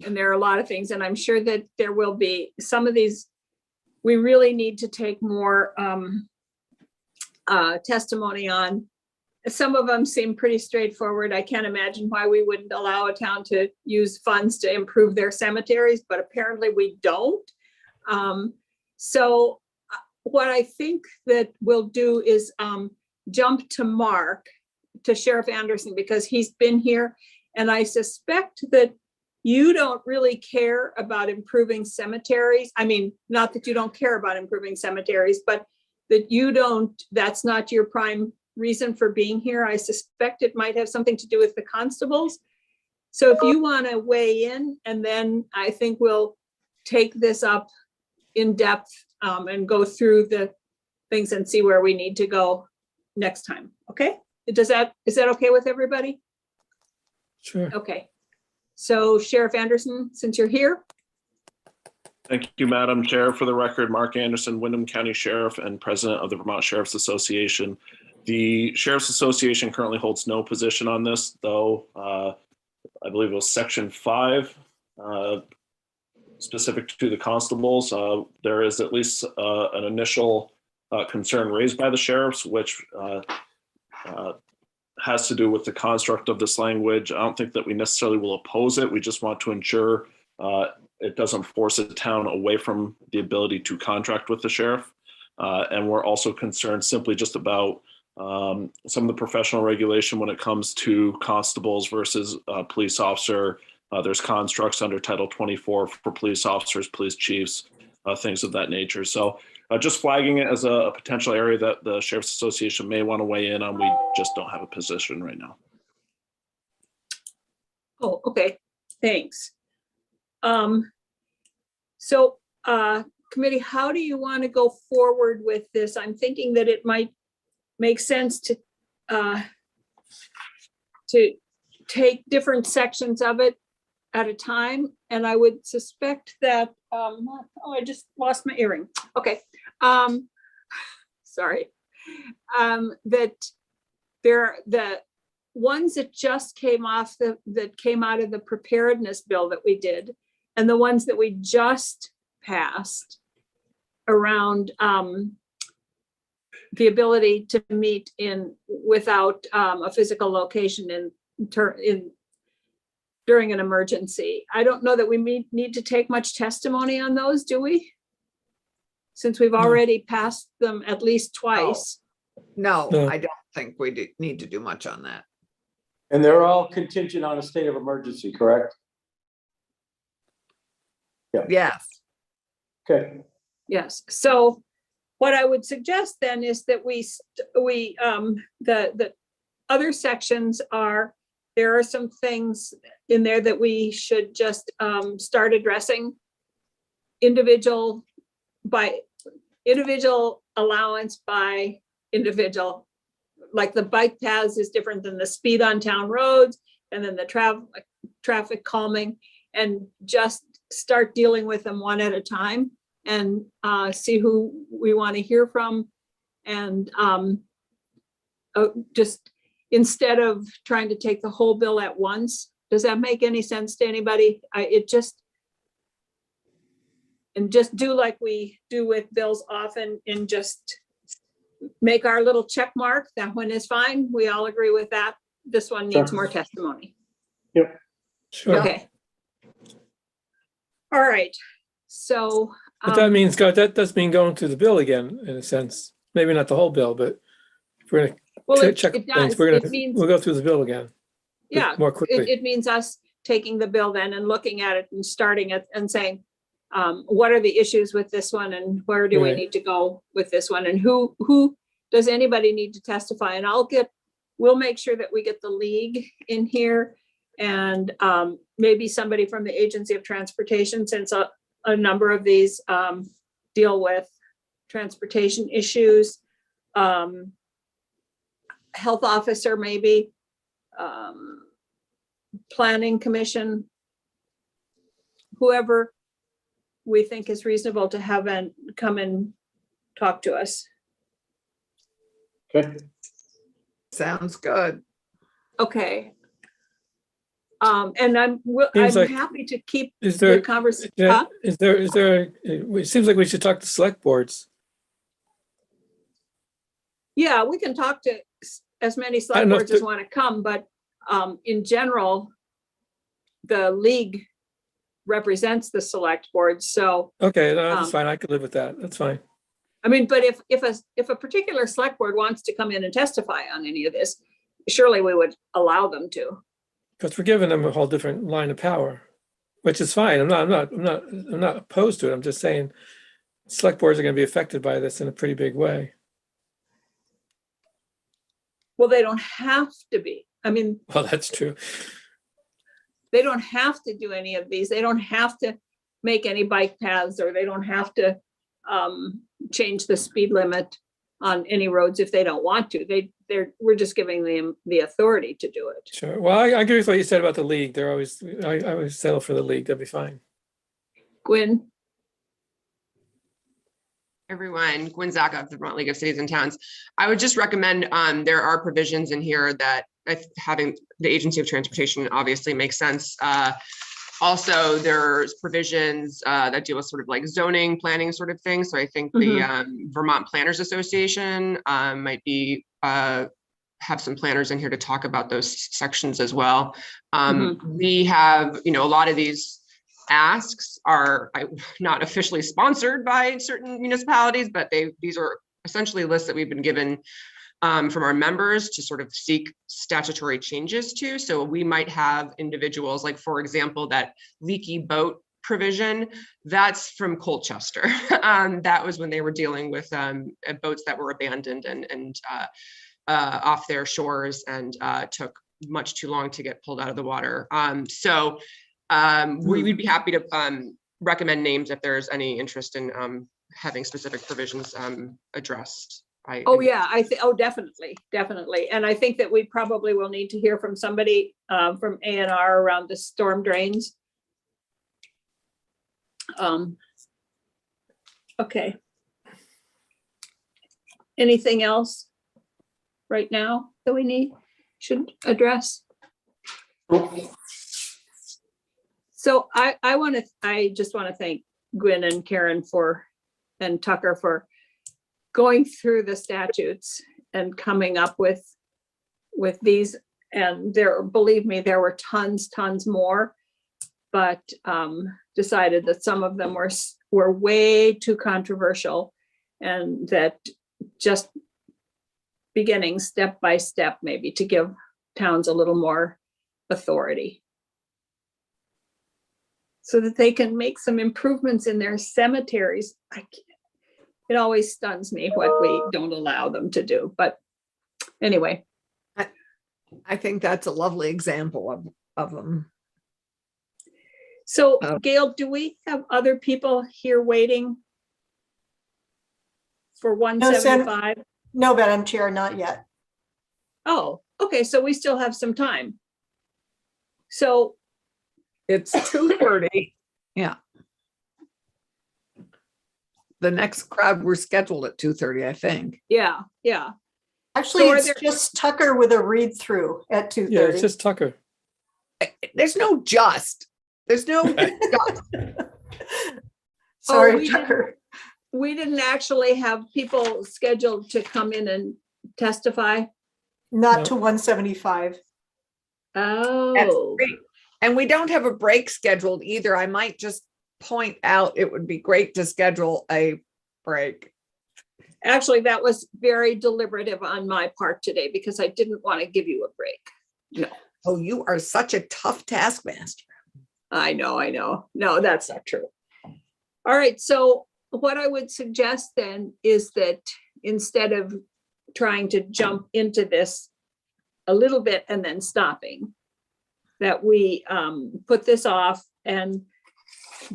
And there are a lot of things, and I'm sure that there will be some of these, we really need to take more testimony on. Some of them seem pretty straightforward. I can't imagine why we wouldn't allow a town to use funds to improve their cemeteries, but apparently we don't. So what I think that we'll do is jump to Mark, to Sheriff Anderson, because he's been here, and I suspect that you don't really care about improving cemeteries. I mean, not that you don't care about improving cemeteries, but that you don't, that's not your prime reason for being here. I suspect it might have something to do with the constables. So if you want to weigh in, and then I think we'll take this up in depth and go through the things and see where we need to go next time. Okay? is that okay with everybody? Sure. Okay. So Sheriff Anderson, since you're here, Thank you, Madam Chair. For the record, Mark Anderson, Windham County Sheriff and President of the Vermont Sheriff's Association. The Sheriff's Association currently holds no position on this, though I believe it was Section 5, specific to the constables. There is at least an initial concern raised by the sheriffs, which has to do with the construct of this language. I don't think that we necessarily will oppose it. We just want to ensure it doesn't force a town away from the ability to contract with the sheriff. And we're also concerned simply just about some of the professional regulation when it comes to constables versus police officer. There's constructs under Title 24 for police officers, police chiefs, things of that nature. So just flagging it as a potential area that the Sheriff's Association may want to weigh in on. We just don't have a position right now. oh, okay, thanks. So committee, how do you want to go forward with this? I'm thinking that it might make sense to take different sections of it at a time. And I would suspect that, oh, I just lost my earring. Okay. Sorry. That the ones that just came off that came out of the preparedness bill that we did, and the ones that we just passed around the ability to meet without a physical location during an emergency. I don't know that we need to take much testimony on those, do we? Since we've already passed them at least twice. No, No. I don't think we need to do much on that. And they're all contingent on a state of emergency, correct? Yes. Okay, Yes, so what I would suggest then is that the other sections there are some things in there that we should just start addressing. Individual allowance by individual, like the bike paths is different than the speed on town roads, and then the traffic calming, and just start dealing with them one at a time and see who we want to hear from. And just instead of trying to take the whole bill at once. Does that make any sense to anybody? And just do like we do with bills often, and just make our little check mark. That one is fine. We all agree with that. This one needs Sure. more testimony. Sure. Okay. All right. So. But that means, that does mean going through the bill again, in a sense. Maybe not the whole bill, but if we're well, gonna it check does. things, It means, we'll go through the bill again. yeah, More quickly. it means us taking the bill then and looking at it and starting it and saying, what are the issues with this one, and where do we Right. need to go with this one, and who does anybody need to testify? And we'll make sure that we get the league in here, and maybe somebody from the Agency of Transportation, since a number of these deal with transportation issues. Health officer, maybe. Planning commission. Whoever we think is reasonable to have come and talk to us. okay. Sounds good. Okay. And Seems I'm like- happy to keep Is the there, conversation. yeah, is there, it seems like we should talk to select boards. Yeah, we can talk to as many I select don't know if boards as there- want to come, but in general, the league represents the select board. So, Okay, no, that's Um, fine. I could live with that. That's fine. I mean, but if a particular select board wants to come in and testify on any of this, surely we would allow them to. Because we're giving them a whole different line of power, which is fine. I'm not opposed to it. I'm just saying select boards are going to be affected by this in a pretty big way. Well, they don't have to be. I mean, Well, that's true. they don't have to do any of these. They don't have to make any bike paths, or they don't have to change the speed limit on any roads if they don't want to. we're just giving them the authority to do it. Sure. Well, I agree with what you said about the league. They're always, I always settle for the league. That'd be fine. Gwen? Everyone, Gwen Zaka of the Vermont League of Cities and Towns. I would just recommend, there are provisions in here that having the Agency of Transportation obviously makes sense. Also, there's provisions that deal with sort of like zoning, planning sort of thing. So I think the Vermont Planners Association might be have some planners in here to talk about those sections as well. We have, a lot of these asks are not officially sponsored by certain municipalities, but these are essentially lists that we've been given from our members to sort of seek statutory changes to. So we might have individuals, like for example, that leaky boat provision, that's from Colchester. That was when they were dealing with boats that were abandoned and off their shores and took much too long to get pulled out of the water. We would be happy to recommend names if there's any interest in having specific provisions addressed. Definitely. And I think that we probably will need to hear from somebody from A&R around the storm drains. Okay. Anything else right now that we should address? So I just want to thank Gwen and Karen and Tucker for going through the statutes and coming up with these. And believe me, there were tons more, but decided that some of them were way too controversial, and that just beginning step by step, maybe to give towns a little more authority, so that they can make some improvements in their cemeteries. It always stuns me what we don't allow them to do. But anyway. I think that's a lovely example of them. So Gail, do we have other people here waiting for 175? No, Madam Chair, not yet. Oh, okay. So we still have some time. So it's 2:30. Yeah. The next crowd were scheduled at 2:30, I think. Yeah. Actually, So it's just Tucker with a read through at 2:30. Yeah, it's just Tucker. There's no just. Sorry, Tucker. We didn't actually have people scheduled to come in and testify. Not to 175. Oh. That's great. And we don't have a break scheduled either. I might just point out it would be great to schedule a break. Actually, that was very deliberative on my part today, because I didn't want to give you a break. No. Oh, you are such a tough taskmaster. I know. No, that's not true. All right. So what I would suggest then is that instead of trying to jump into this a little bit and then stopping, that we put this off and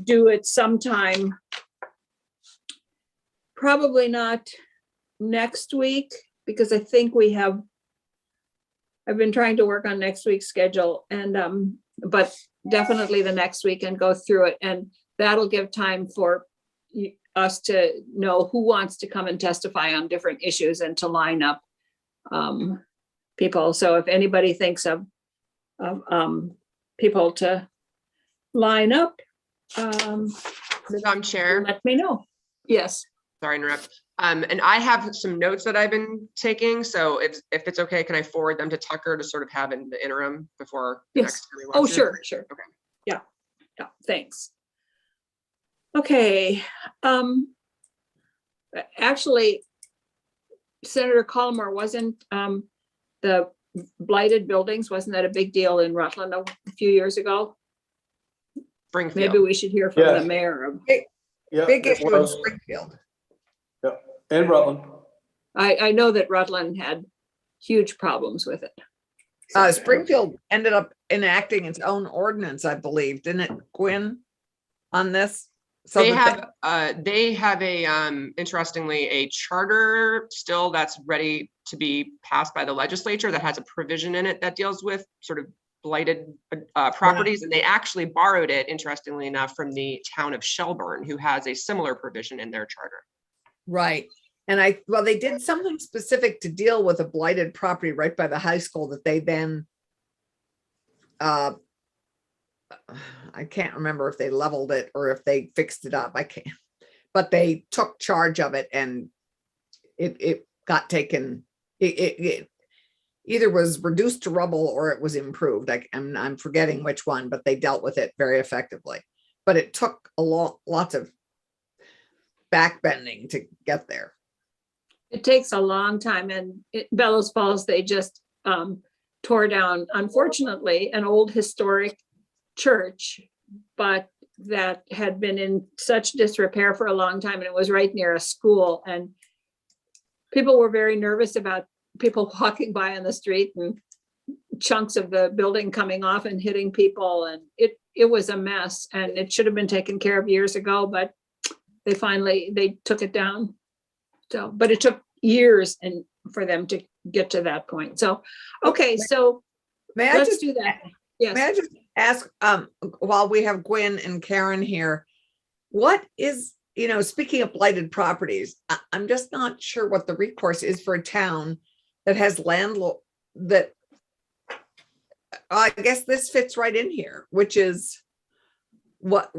do it sometime, probably not next week, because I think I've been trying to work on next week's schedule, and but definitely the next week, and go through it, and that'll give time for us to know who wants to come and testify on different issues and to line up people. So if anybody thinks of people to line up, Madam Chair. let me know. Yes. Sorry to interrupt. And I have some notes that I've been taking. So if it's okay, can I forward them to Tucker to sort of have in the interim before the Yes. next time we Oh, watch it? sure. Okay. Yeah, thanks. Okay. Actually, Senator Colmore, wasn't the blighted buildings, wasn't that a big deal in Rutland a few years ago? Springfield. Maybe we should hear from Yeah. the mayor of, Yeah, Big it issue in was. Springfield. Yeah, and Rutland. I know that Rutland had huge problems with it. Springfield ended up enacting its own ordinance, I believe, didn't it, Gwen, on this? So They have a interestingly a charter still that's ready to be passed by the legislature that has a provision in it that deals with sort of blighted properties. And they actually borrowed it, interestingly enough, from the town of Shelburne, who has a similar provision in their charter. Right. And well, they did something specific to deal with a blighted property right by the high school that they then, I can't remember if they leveled it or if they fixed it up. I can't, but they took charge of it and it got taken, it either was reduced to rubble or it was improved. I'm forgetting which one, but they dealt with it very effectively. But it took lots of backbending to get there. It takes a long time, and Bellows Falls, they just tore down, unfortunately, an old historic church, but that had been in such disrepair for a long time, and it was right near a school, and people were very nervous about people walking by on the street and chunks of the building coming off and hitting people, and it was a mess, and it should have been taken care of years ago, but they took it down. So, but it took years and for them to get to that point. So, okay, so let's do that. Yes. May I just ask, while we have Gwen and Karen here, what is, speaking of blighted properties, I'm just not sure what the recourse is for a town that has landlord that, I guess this fits right in here, which is what,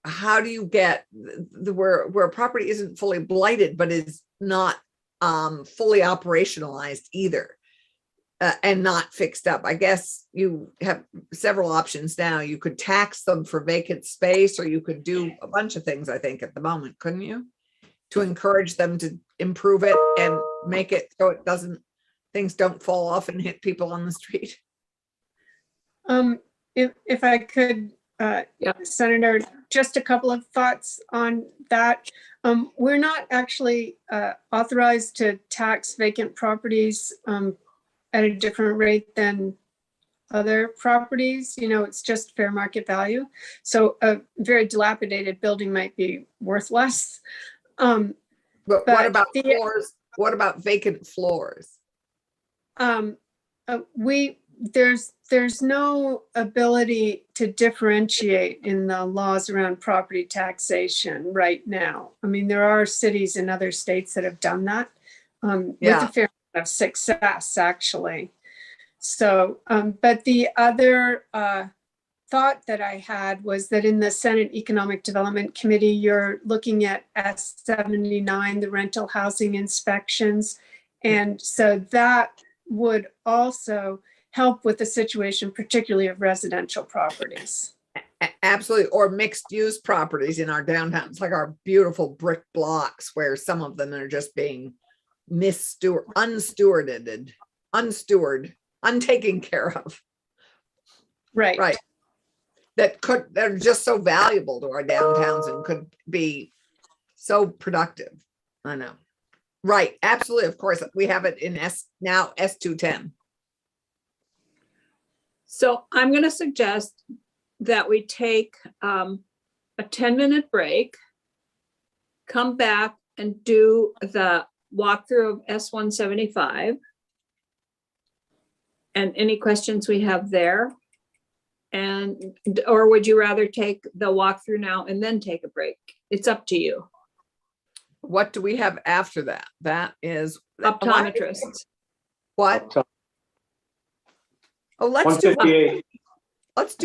how do you get where a property isn't fully blighted, but is not fully operationalized either, and not fixed up? I guess you have several options now. You could tax them for vacant space, or you could do a bunch of things, I think, at the moment, couldn't you? To encourage them to improve it and make it so things don't fall off and hit people on the street. If I could, Senator, just a couple of thoughts on that. We're not actually authorized to tax vacant properties at a different rate than other properties. It's just fair market value. So a very dilapidated building might be worth less. But what about floors? What about vacant floors? There's no ability to differentiate in the laws around property taxation right now. I mean, there are cities in other states that have done that with a fair amount of success, actually. So, but the other thought that I had was that in the Senate Economic Development Committee, you're looking at S79, the rental housing inspections. And so that would also help with the situation, particularly of residential properties. Absolutely. Or mixed use properties in our downtowns, like our beautiful brick blocks, where some of them are just being unstewarded, untaken care of. Right. Right. They're just so valuable to our downtowns and could be so productive. I know. Right. Absolutely. Of course, we have it in now S210. So I'm going to suggest that we take a 10-minute break, come back and do the walkthrough of S175 and any questions we have there. Or would you rather take the walkthrough now and then take a break? It's up to you. What do we have after that? That is Optometrists. What? Oh, let's do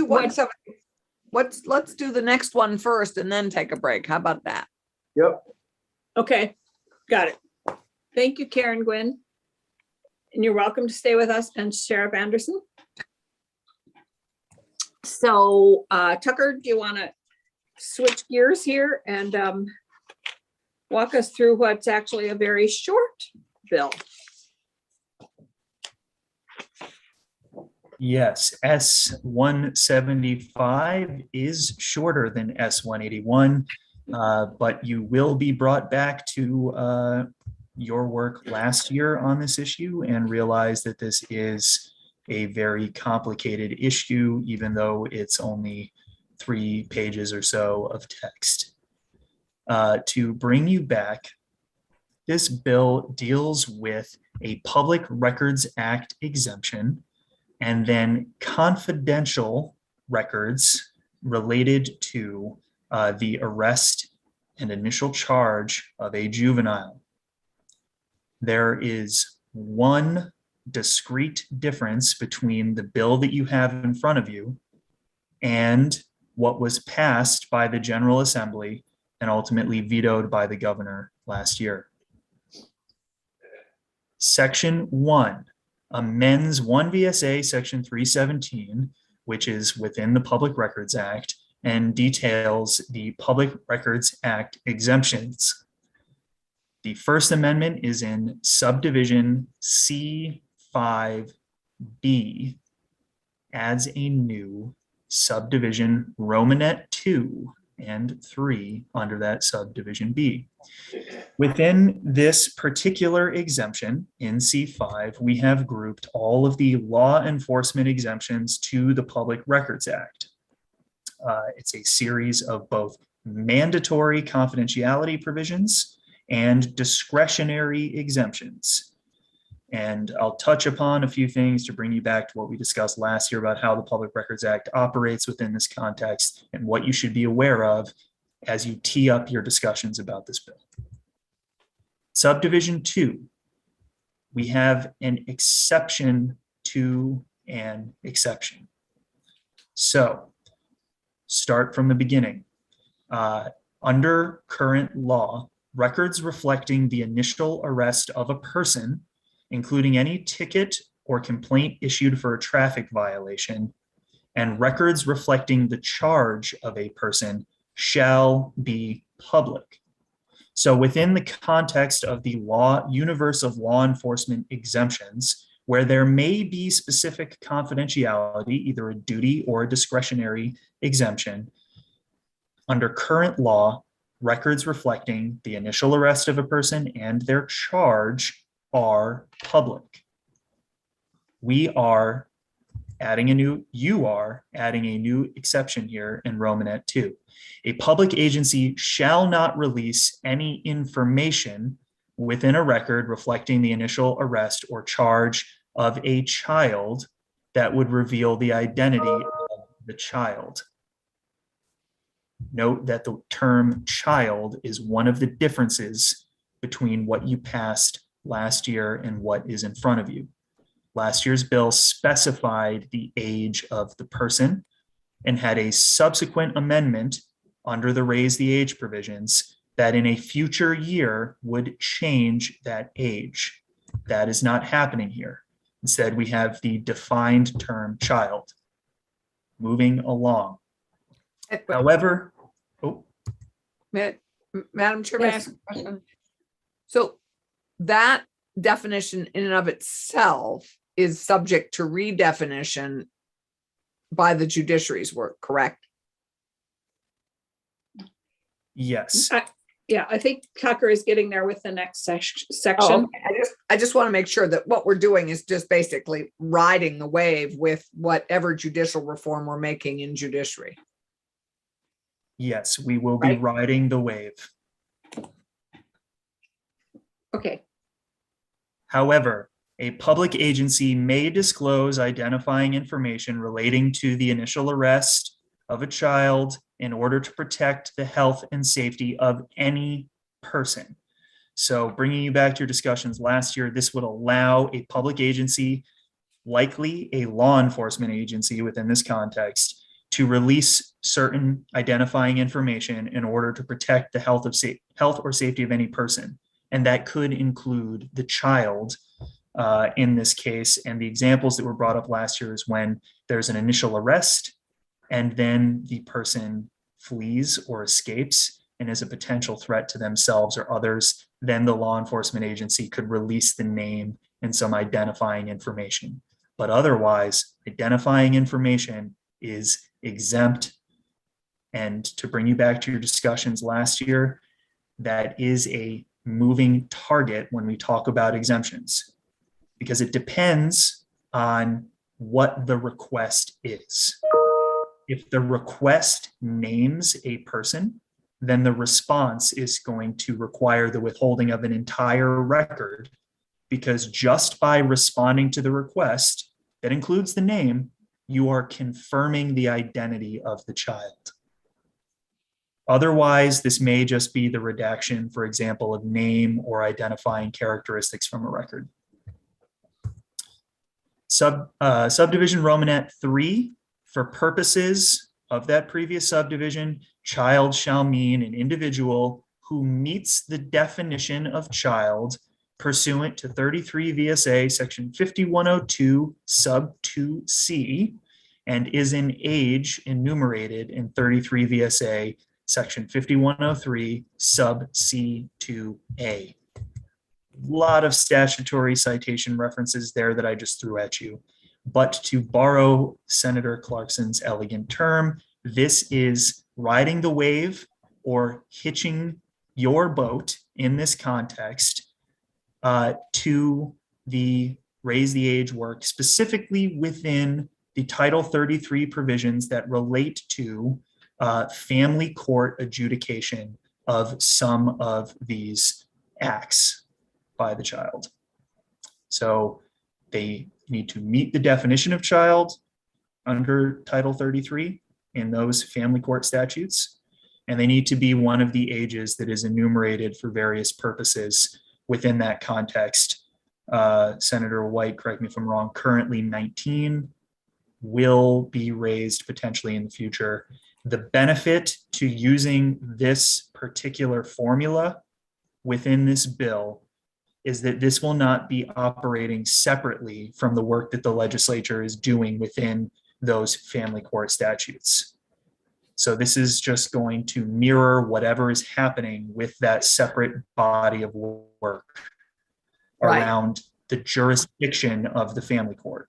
170. Let's do the next one first and then take a break. How about that? Yep. Okay, got it. Thank you, Karen Gwynn. And you're welcome to stay with us, and Sheriff Anderson. So Tucker, do you want to switch gears here and walk us through what's actually a very short bill? Yes, S175 is shorter than S181, but you will be brought back to your work last year on this issue and realize that this is a very complicated issue, even though it's only 3 pages or so of text. To bring you back, this bill deals with a Public Records Act exemption and then confidential records related to the arrest and initial charge of a juvenile. There is one discrete difference between the bill that you have in front of you and what was passed by the General Assembly and ultimately vetoed by the governor last year. Section 1 amends 1 VSA Section 317, which is within the Public Records Act, and details the Public Records Act exemptions. The First Amendment is in Subdivision C5B, adds a new subdivision Romanet 2 and 3 under that Subdivision B. Within this particular exemption in C5, we have grouped all of the law enforcement exemptions to the Public Records Act. It's a series of both mandatory confidentiality provisions and discretionary exemptions. And I'll touch upon a few things to bring you back to what we discussed last year about how the Public Records Act operates within this context and what you should be aware of as you tee up your discussions about this bill. Subdivision 2, we have an exception to an exception. So start from the beginning. Under current law, records reflecting the initial arrest of a person, including any ticket or complaint issued for a traffic violation, and records reflecting the charge of a person shall be public. So within the context of the universe of law enforcement exemptions, where there may be specific confidentiality, either a duty or a discretionary exemption, under current law, records reflecting the initial arrest of a person and their charge are public. You are adding a new exception here in Romanet 2. A public agency shall not release any information within a record reflecting the initial arrest or charge of a child that would reveal the identity of the child. Note that the term child is one of the differences between what you passed last year and what is in front of you. Last year's bill specified the age of the person and had a subsequent amendment under the raise the age provisions that in a future year would change that age. That is not happening here. Instead, we have the defined term child. Moving along. However, Madam Chair, may I ask a question? So that definition in and of itself is subject to redefinition by the judiciary's work, correct? yes. Yeah, I think Tucker is getting there with the next section. Oh, okay. I just want to make sure that what we're doing is just basically riding the wave with whatever judicial reform we're making in judiciary. Yes, we will be riding the wave. Okay. However, a public agency may disclose identifying information relating to the initial arrest of a child in order to protect the health and safety of any person. So bringing you back to your discussions last year, this would allow a public agency, likely a law enforcement agency within this context, to release certain identifying information in order to protect the health or safety of any person. And that could include the child in this case. And the examples that were brought up last year is when there's an initial arrest and then the person flees or escapes and is a potential threat to themselves or others, then the law enforcement agency could release the name and some identifying information. But otherwise, identifying information is exempt. And to bring you back to your discussions last year, that is a moving target when we talk about exemptions, because it depends on what the request is. If the request names a person then the response is going to require the withholding of an entire record, because just by responding to the request that includes the name, you are confirming the identity of the child. Otherwise, this may just be the redaction, for example, of name or identifying characteristics from a record. Subdivision Romanet 3, for purposes of that previous subdivision, child shall mean an individual who meets the definition of child pursuant to 33 VSA section 5102 sub 2C and is in age enumerated in 33 VSA section 5103 sub C2A. Lot of statutory citation references there that I just threw at you. But to borrow Senator Clarkson's elegant term, this is riding the wave or hitching your boat in this context to the raise the age work, specifically within the Title 33 provisions that relate to family court adjudication of some of these acts by the child. So they need to meet the definition of child under Title 33 in those family court statutes, and they need to be one of the ages that is enumerated for various purposes within that context. Senator White, correct me if I'm wrong, currently 19, will be raised potentially in the future. The benefit to using this particular formula within this bill is that this will not be operating separately from the work that the legislature is doing within those family court statutes. So this is just going to mirror whatever is happening with that separate body of work Right. around the jurisdiction of the family court.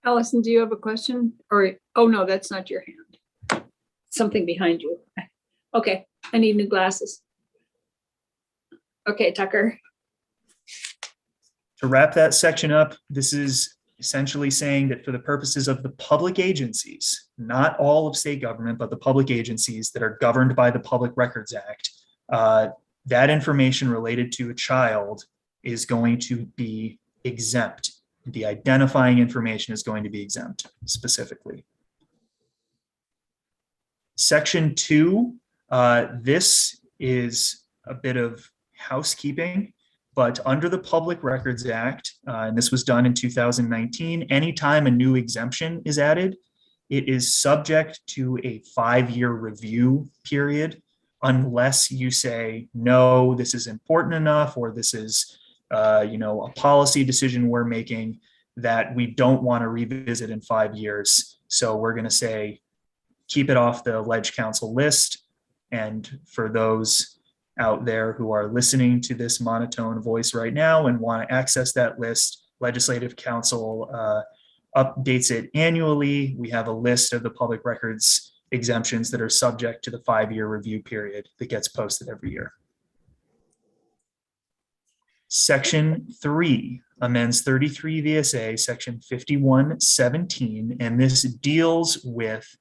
Allison, do you have a question? Or, oh no, that's not your hand. Something behind you. Okay, I need new glasses. Okay, Tucker. To wrap that section up, this is essentially saying that for the purposes of the public agencies, not all of state government, but the public agencies that are governed by the Public Records Act, that information related to a child is going to be exempt. The identifying information is going to be exempt specifically. Section 2, this is a bit of housekeeping, but under the Public Records Act, and this was done in 2019, anytime a new exemption is added, it is subject to a 5-year review period, unless you say, no, this is important enough, or this is a policy decision we're making that we don't want to revisit in 5 years. So we're going to say, keep it off the Ledge Council list. And for those out there who are listening to this monotone voice right now and want to access that list, Legislative Council updates it annually. We have a list of the public records exemptions that are subject to the 5-year review period that gets posted every year. Section 3 amends 33 VSA section 5117, and this deals with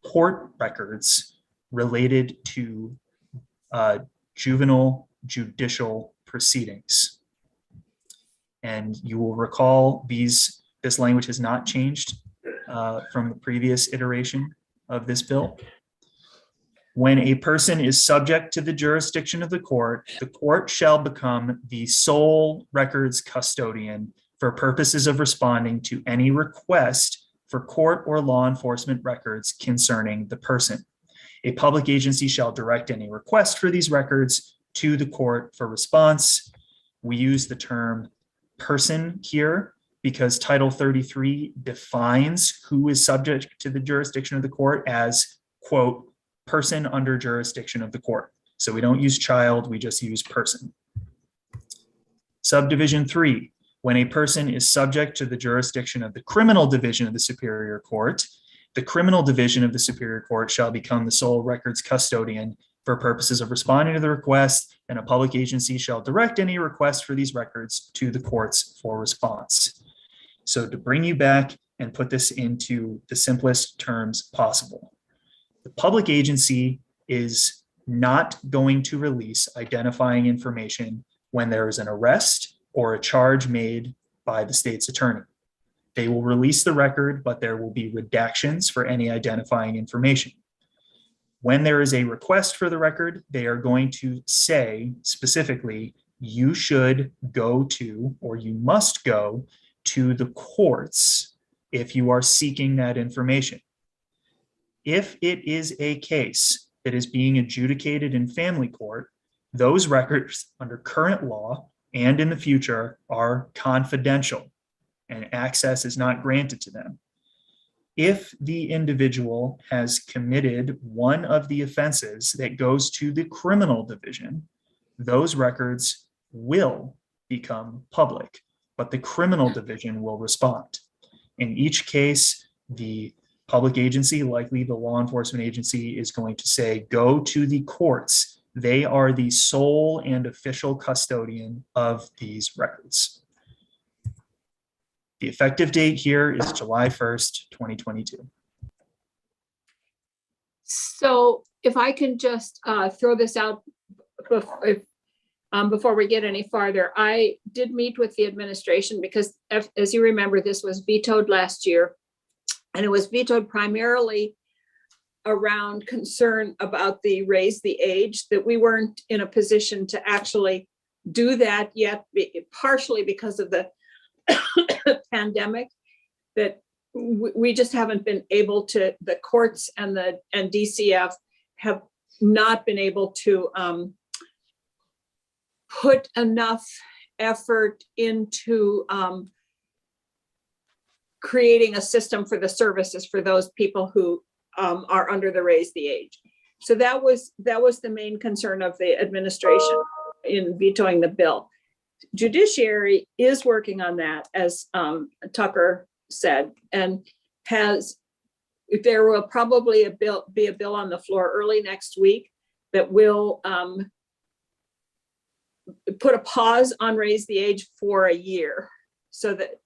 court records related to juvenile judicial proceedings. And you will recall this language has not changed from the previous iteration of this bill. When a person is subject to the jurisdiction of the court shall become the sole records custodian for purposes of responding to any request for court or law enforcement records concerning the person. A public agency shall direct any request for these records to the court for response. We use the term person here because Title 33 defines who is subject to the jurisdiction of the court as, quote, person under jurisdiction of the court. So we don't use child, we just use person. Subdivision 3, when a person is subject to the jurisdiction of the criminal division of the Superior Court, the criminal division of the Superior Court shall become the sole records custodian for purposes of responding to the request, and a public agency shall direct any request for these records to the courts for response. So to bring you back and put this into the simplest terms possible, The public agency is not going to release identifying information when there is an arrest or a charge made by the state's attorney. They will release the record, but there will be redactions for any identifying information. When there is a request for the record, they are going to say specifically, you should go to, or you must go to the courts if you are seeking that information. If it is a case that is being adjudicated in family court, those records under current law and in the future are confidential and access is not granted to them. If the individual has committed one of the offenses that goes to the criminal division, those records will become public, but the criminal division will respond. In each case, the public agency, likely the law enforcement agency, is going to say, go to the courts. They are the sole and official custodian of these records. The effective date here is July 1st, 2022. So if I can just throw this out before we get any farther, I did meet with the administration because as you remember, this was vetoed last year. And it was vetoed primarily around concern about the raise the age, that we weren't in a position to actually do that yet, partially because of the pandemic, that we just haven't been able to, the courts and DCF have not been able to put enough effort into creating a system for the services for those people who are under the raise the age. So that was the main concern of the administration in vetoing the bill. Judiciary is working on that, as Tucker said, and there will probably be a bill on the floor early next week that will put a pause on raise the age for a year, so that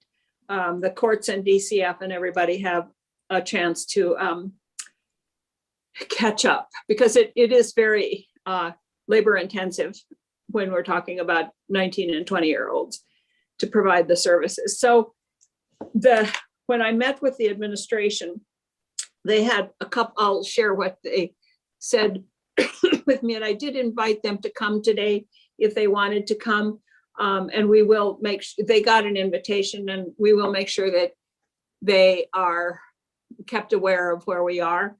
the courts and DCF and everybody have a chance to catch up, because it is very labor intensive when we're talking about 19 and 20-year-olds to provide the services. So when I met with the administration, they had a couple, I'll share what they said with me, and I did invite them to come today if they wanted to come. And we will they got an invitation, and we will make sure that they are kept aware of where we are.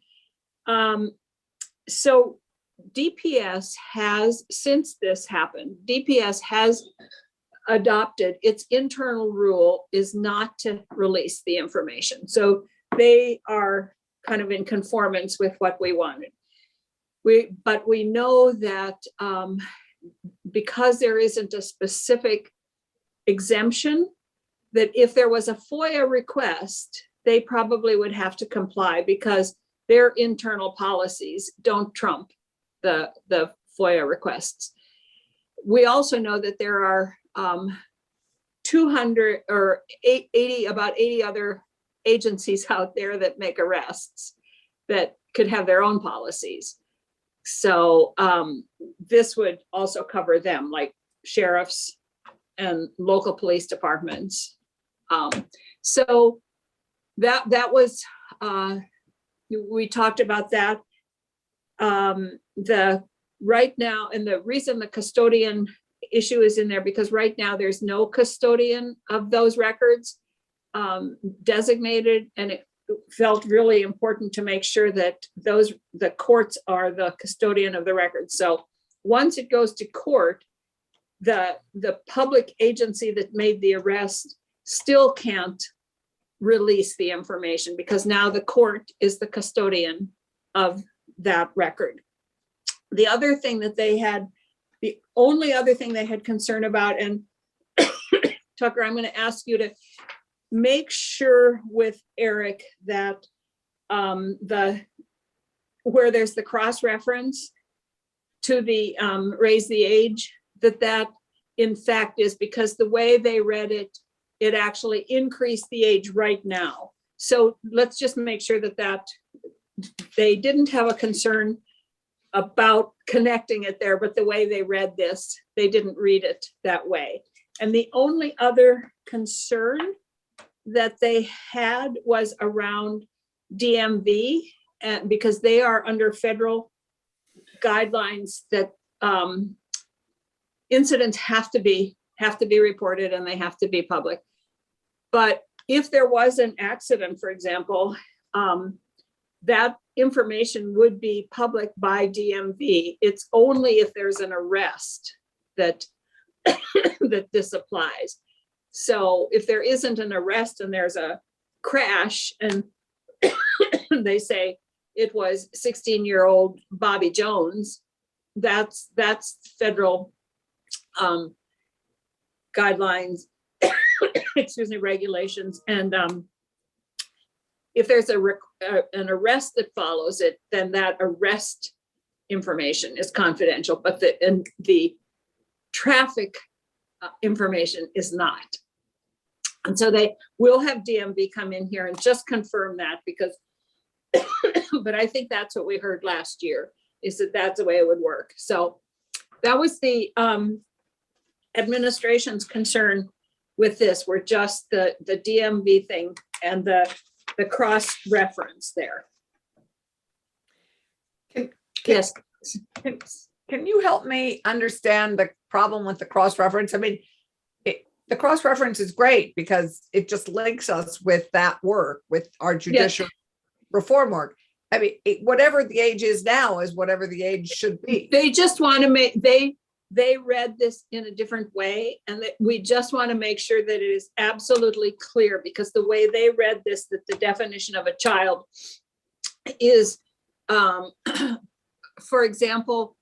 So DPS has, since this happened, DPS has adopted its internal rule is not to release the information. So they are kind of in conformance with what we wanted. But we know that because there isn't a specific exemption, that if there was a FOIA request, they probably would have to comply because their internal policies don't trump the FOIA requests. We also know that there are 200 or 80, about 80 other agencies out there that make arrests that could have their own policies. So this would also cover them, like sheriffs and local police departments. So that was, we talked about that. Right now, and the reason the custodian issue is in there, because right now there's no custodian of those records designated, and it felt really important to make sure that the courts are the custodian of the records. So once it goes to court, the public agency that made the arrest still can't release the information, because now the court is the custodian of that record. The other thing that the only other thing they had concern about, and Tucker, I'm going to ask you to make sure with Eric that where there's the cross-reference to the raise the age, that in fact is because the way they read it, it actually increased the age right now. So let's just make sure that they didn't have a concern about connecting it there, but the way they read this, they didn't read it that way. And the only other concern that they had was around DMV, and because they are under federal guidelines that incidents have to be reported and they have to be public. But if there was an accident, for example, that information would be public by DMV. It's only if there's an arrest that that this applies. So if there isn't an arrest and there's a crash and they say it was 16-year-old Bobby Jones, that's federal guidelines, excuse me, regulations. And if there's an arrest that follows it, then that arrest information is confidential, but the traffic information is not. And so they will have DMV come in here and just confirm that, because, but I think that's what we heard last year, is that that's the way it would work. So that was the administration's concern with this, were just the DMV thing and the cross-reference there. Yes. Can you help me understand the problem with the cross-reference? I mean, the cross-reference is great because it just links us with that work, with our judicial reform work. I mean, whatever the age is now is whatever the age should be. They just want to make, they read this in a different way, and that we just want to make sure that it is absolutely clear, because the way they read this, that the definition of a child is, for example,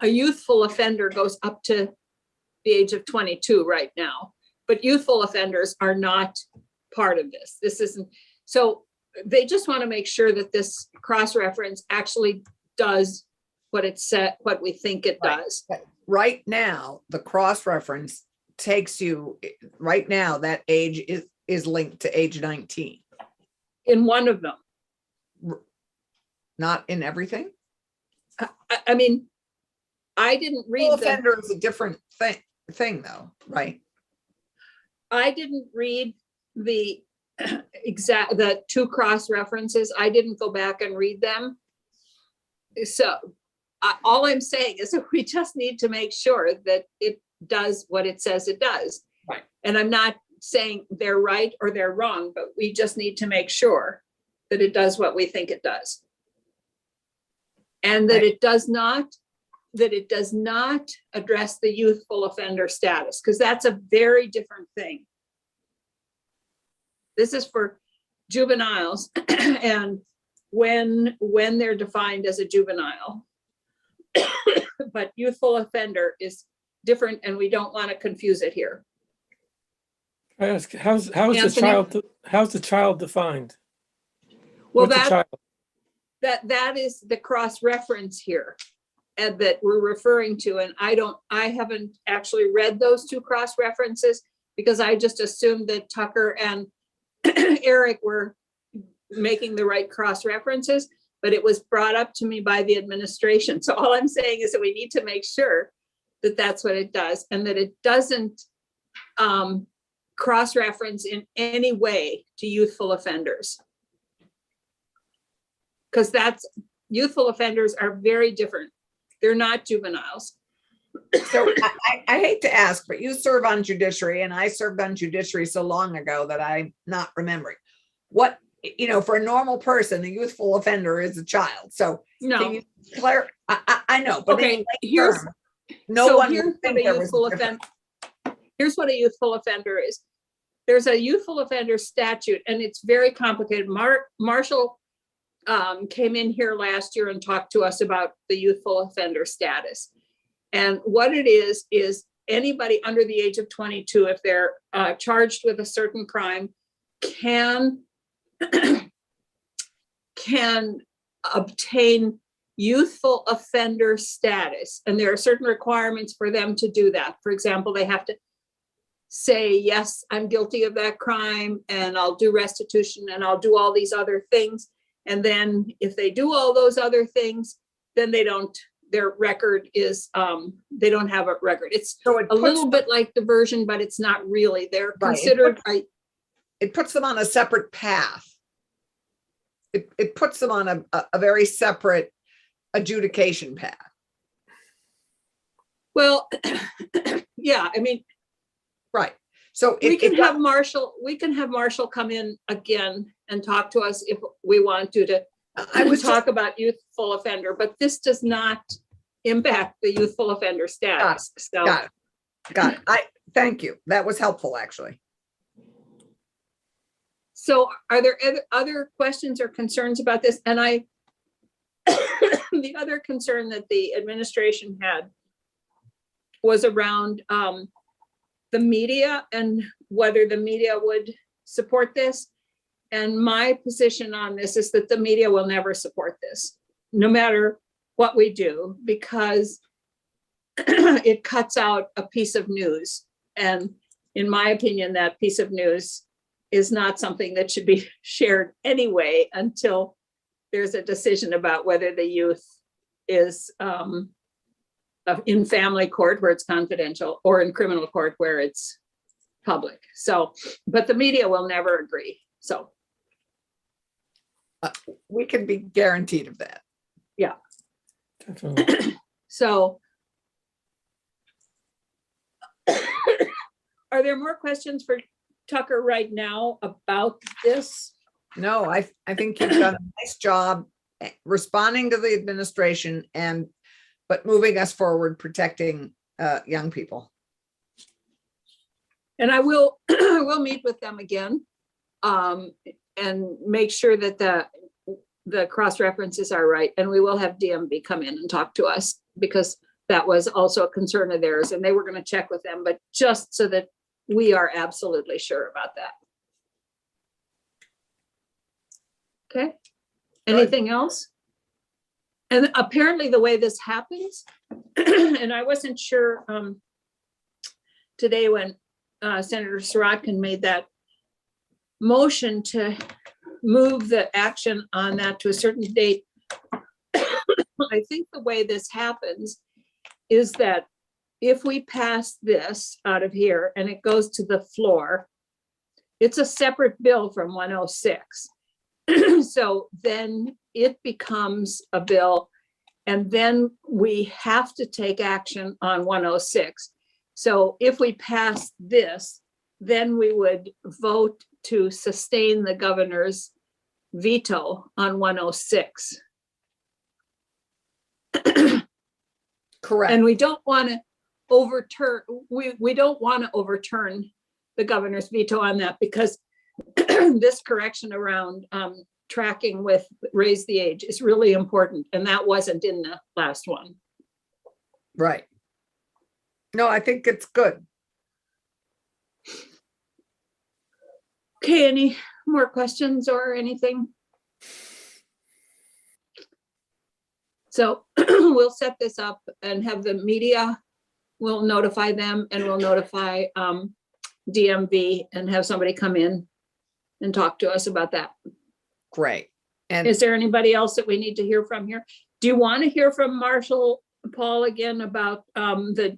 a youthful offender goes up to the age of 22 right now, but youthful offenders are not part of this. This isn't, so they just want to make sure that this cross-reference actually does what it said, what we think it does. Right now, the cross-reference takes you, right now, that age is linked to age 19. In one of them. Not in everything? I mean, I didn't read the, Offender is a different thing though, right? I didn't read the the two cross references. I didn't go back and read them. So all I'm saying is that we just need to make sure that it does what it says it does. Right. And I'm not saying they're right or they're wrong, but we just need to make sure that it does what we think it does. And that it does not address the youthful offender status, because that's a very different thing. This is for juveniles and when they're defined as a juvenile. But youthful offender is different, and we don't want to confuse it here. I ask, how's the child defined? Well, What's a child? that is the cross-reference here, and that we're referring to. And I haven't actually read those two cross-references, because I just assumed that Tucker and Eric were making the right cross-references, but it was brought up to me by the administration. So all I'm saying is that we need to make sure that that's what it does, and that it doesn't cross-reference in any way to youthful offenders. Because youthful offenders are very different. They're not juveniles. So I hate to ask, but you serve on judiciary, and I served on judiciary so long ago that I'm not remembering. What, for a normal person, a youthful offender is a child. So No. can you clarify? I know, but Okay, in here's term, no one here's would what think a there was youthful a difference. here's what a youthful offender is. There's a youthful offender statute, and it's very complicated. Marshall came in here last year and talked to us about the youthful offender status. And what it is anybody under the age of 22, if they're charged with a certain crime, can obtain youthful offender status. And there are certain requirements for them to do that. For example, they have to say, yes, I'm guilty of that crime, and I'll do restitution, and I'll do all these other things. And then if they do all those other things, then their record is, they don't have a record. It's So it a puts little them- bit like diversion, but it's not really. They're Right. considered, It puts them on a separate path. It puts them on a very separate adjudication path. well, yeah, I mean, Right. So we it can does- have Marshall come in again and talk to us if we want to I was talk about youthful offender, but this does not impact the youthful offender status. So, Got it. Got it. Thank you. That was helpful, actually. so are there other questions or concerns about this? And the other concern that the administration had was around the media and whether the media would support this. And my position on this is that the media will never support this, no matter what we do, because it cuts out a piece of news. And in my opinion, that piece of news is not something that should be shared anyway until there's a decision about whether the youth is in family court where it's confidential or in criminal court where it's public. So, but the media will never agree. So. We can be guaranteed of that. Definitely. So are there more questions for Tucker right now about this? No, I think you've done a nice job responding to the administration but moving us forward, protecting young people. And I will meet with them again and make sure that the cross references are right. And we will have DMV come in and talk to us because that was also a concern of theirs and they were going to check with them, but just so that we are absolutely sure about that. Okay. Anything else? And apparently the way this happens, and I wasn't sure today when Senator Sirotkin made that motion to move the action on that to a certain date. I think the way this happens is that if we pass this out of here and it goes to the floor, it's a separate bill from 106. So then it becomes a bill and then we have to take action on 106. So if we pass this, then we would vote to sustain the governor's veto on 106. Correct. And we don't want to overturn, we don't want to overturn the governor's veto on that because this correction around tracking with raise the age is really important. And that wasn't in the last one. Right. No, I think it's good. Okay, any more questions or anything? So we'll set this up and have the media, we'll notify them and we'll notify DMV and have somebody come in and talk to us about that. Great. And Is there anybody else that we need to hear from here? Do you want to hear from Marshall Paul again about the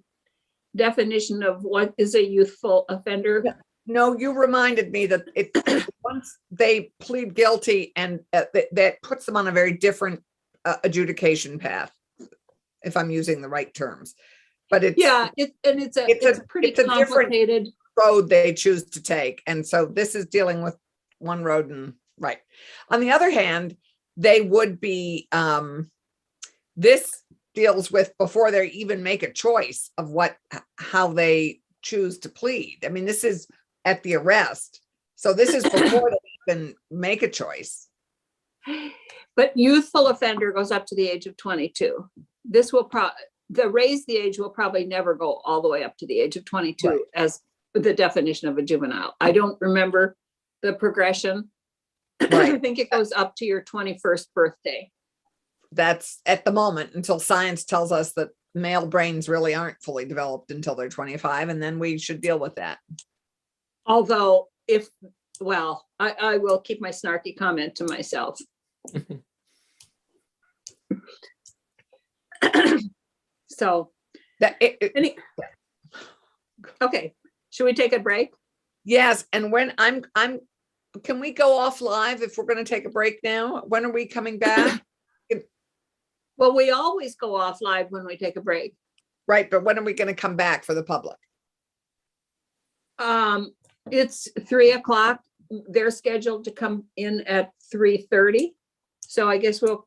definition of what is a youthful offender? Yeah. No, you reminded me that once they plead guilty and that puts them on a very different adjudication path, if I'm using the right terms. But it's it's a pretty different complicated road they choose to take. And so this is dealing with one road and right. On the other hand, they would be, this deals with before they even make a choice of how they choose to plead. I mean, this is at the arrest. So this is before they even make a choice. But youthful offender goes up to the age of 22. This will the raise the age will probably never go all the way up to the age of 22 Right. as the definition of a juvenile. I don't remember the progression. I think it goes up to your 21st birthday. That's at the moment until science tells us that male brains really aren't fully developed until they're 25. And then we should deal with that. Although I will keep my snarky comment to myself. So, That, okay, should we take a break? yes, and when can we go off live if we're gonna take a break now? When are we coming back? Well, we always go off live when we take a break. Right, but when are we gonna come back for the public? It's 3:00. They're scheduled to come in at 3:30. So I guess we'll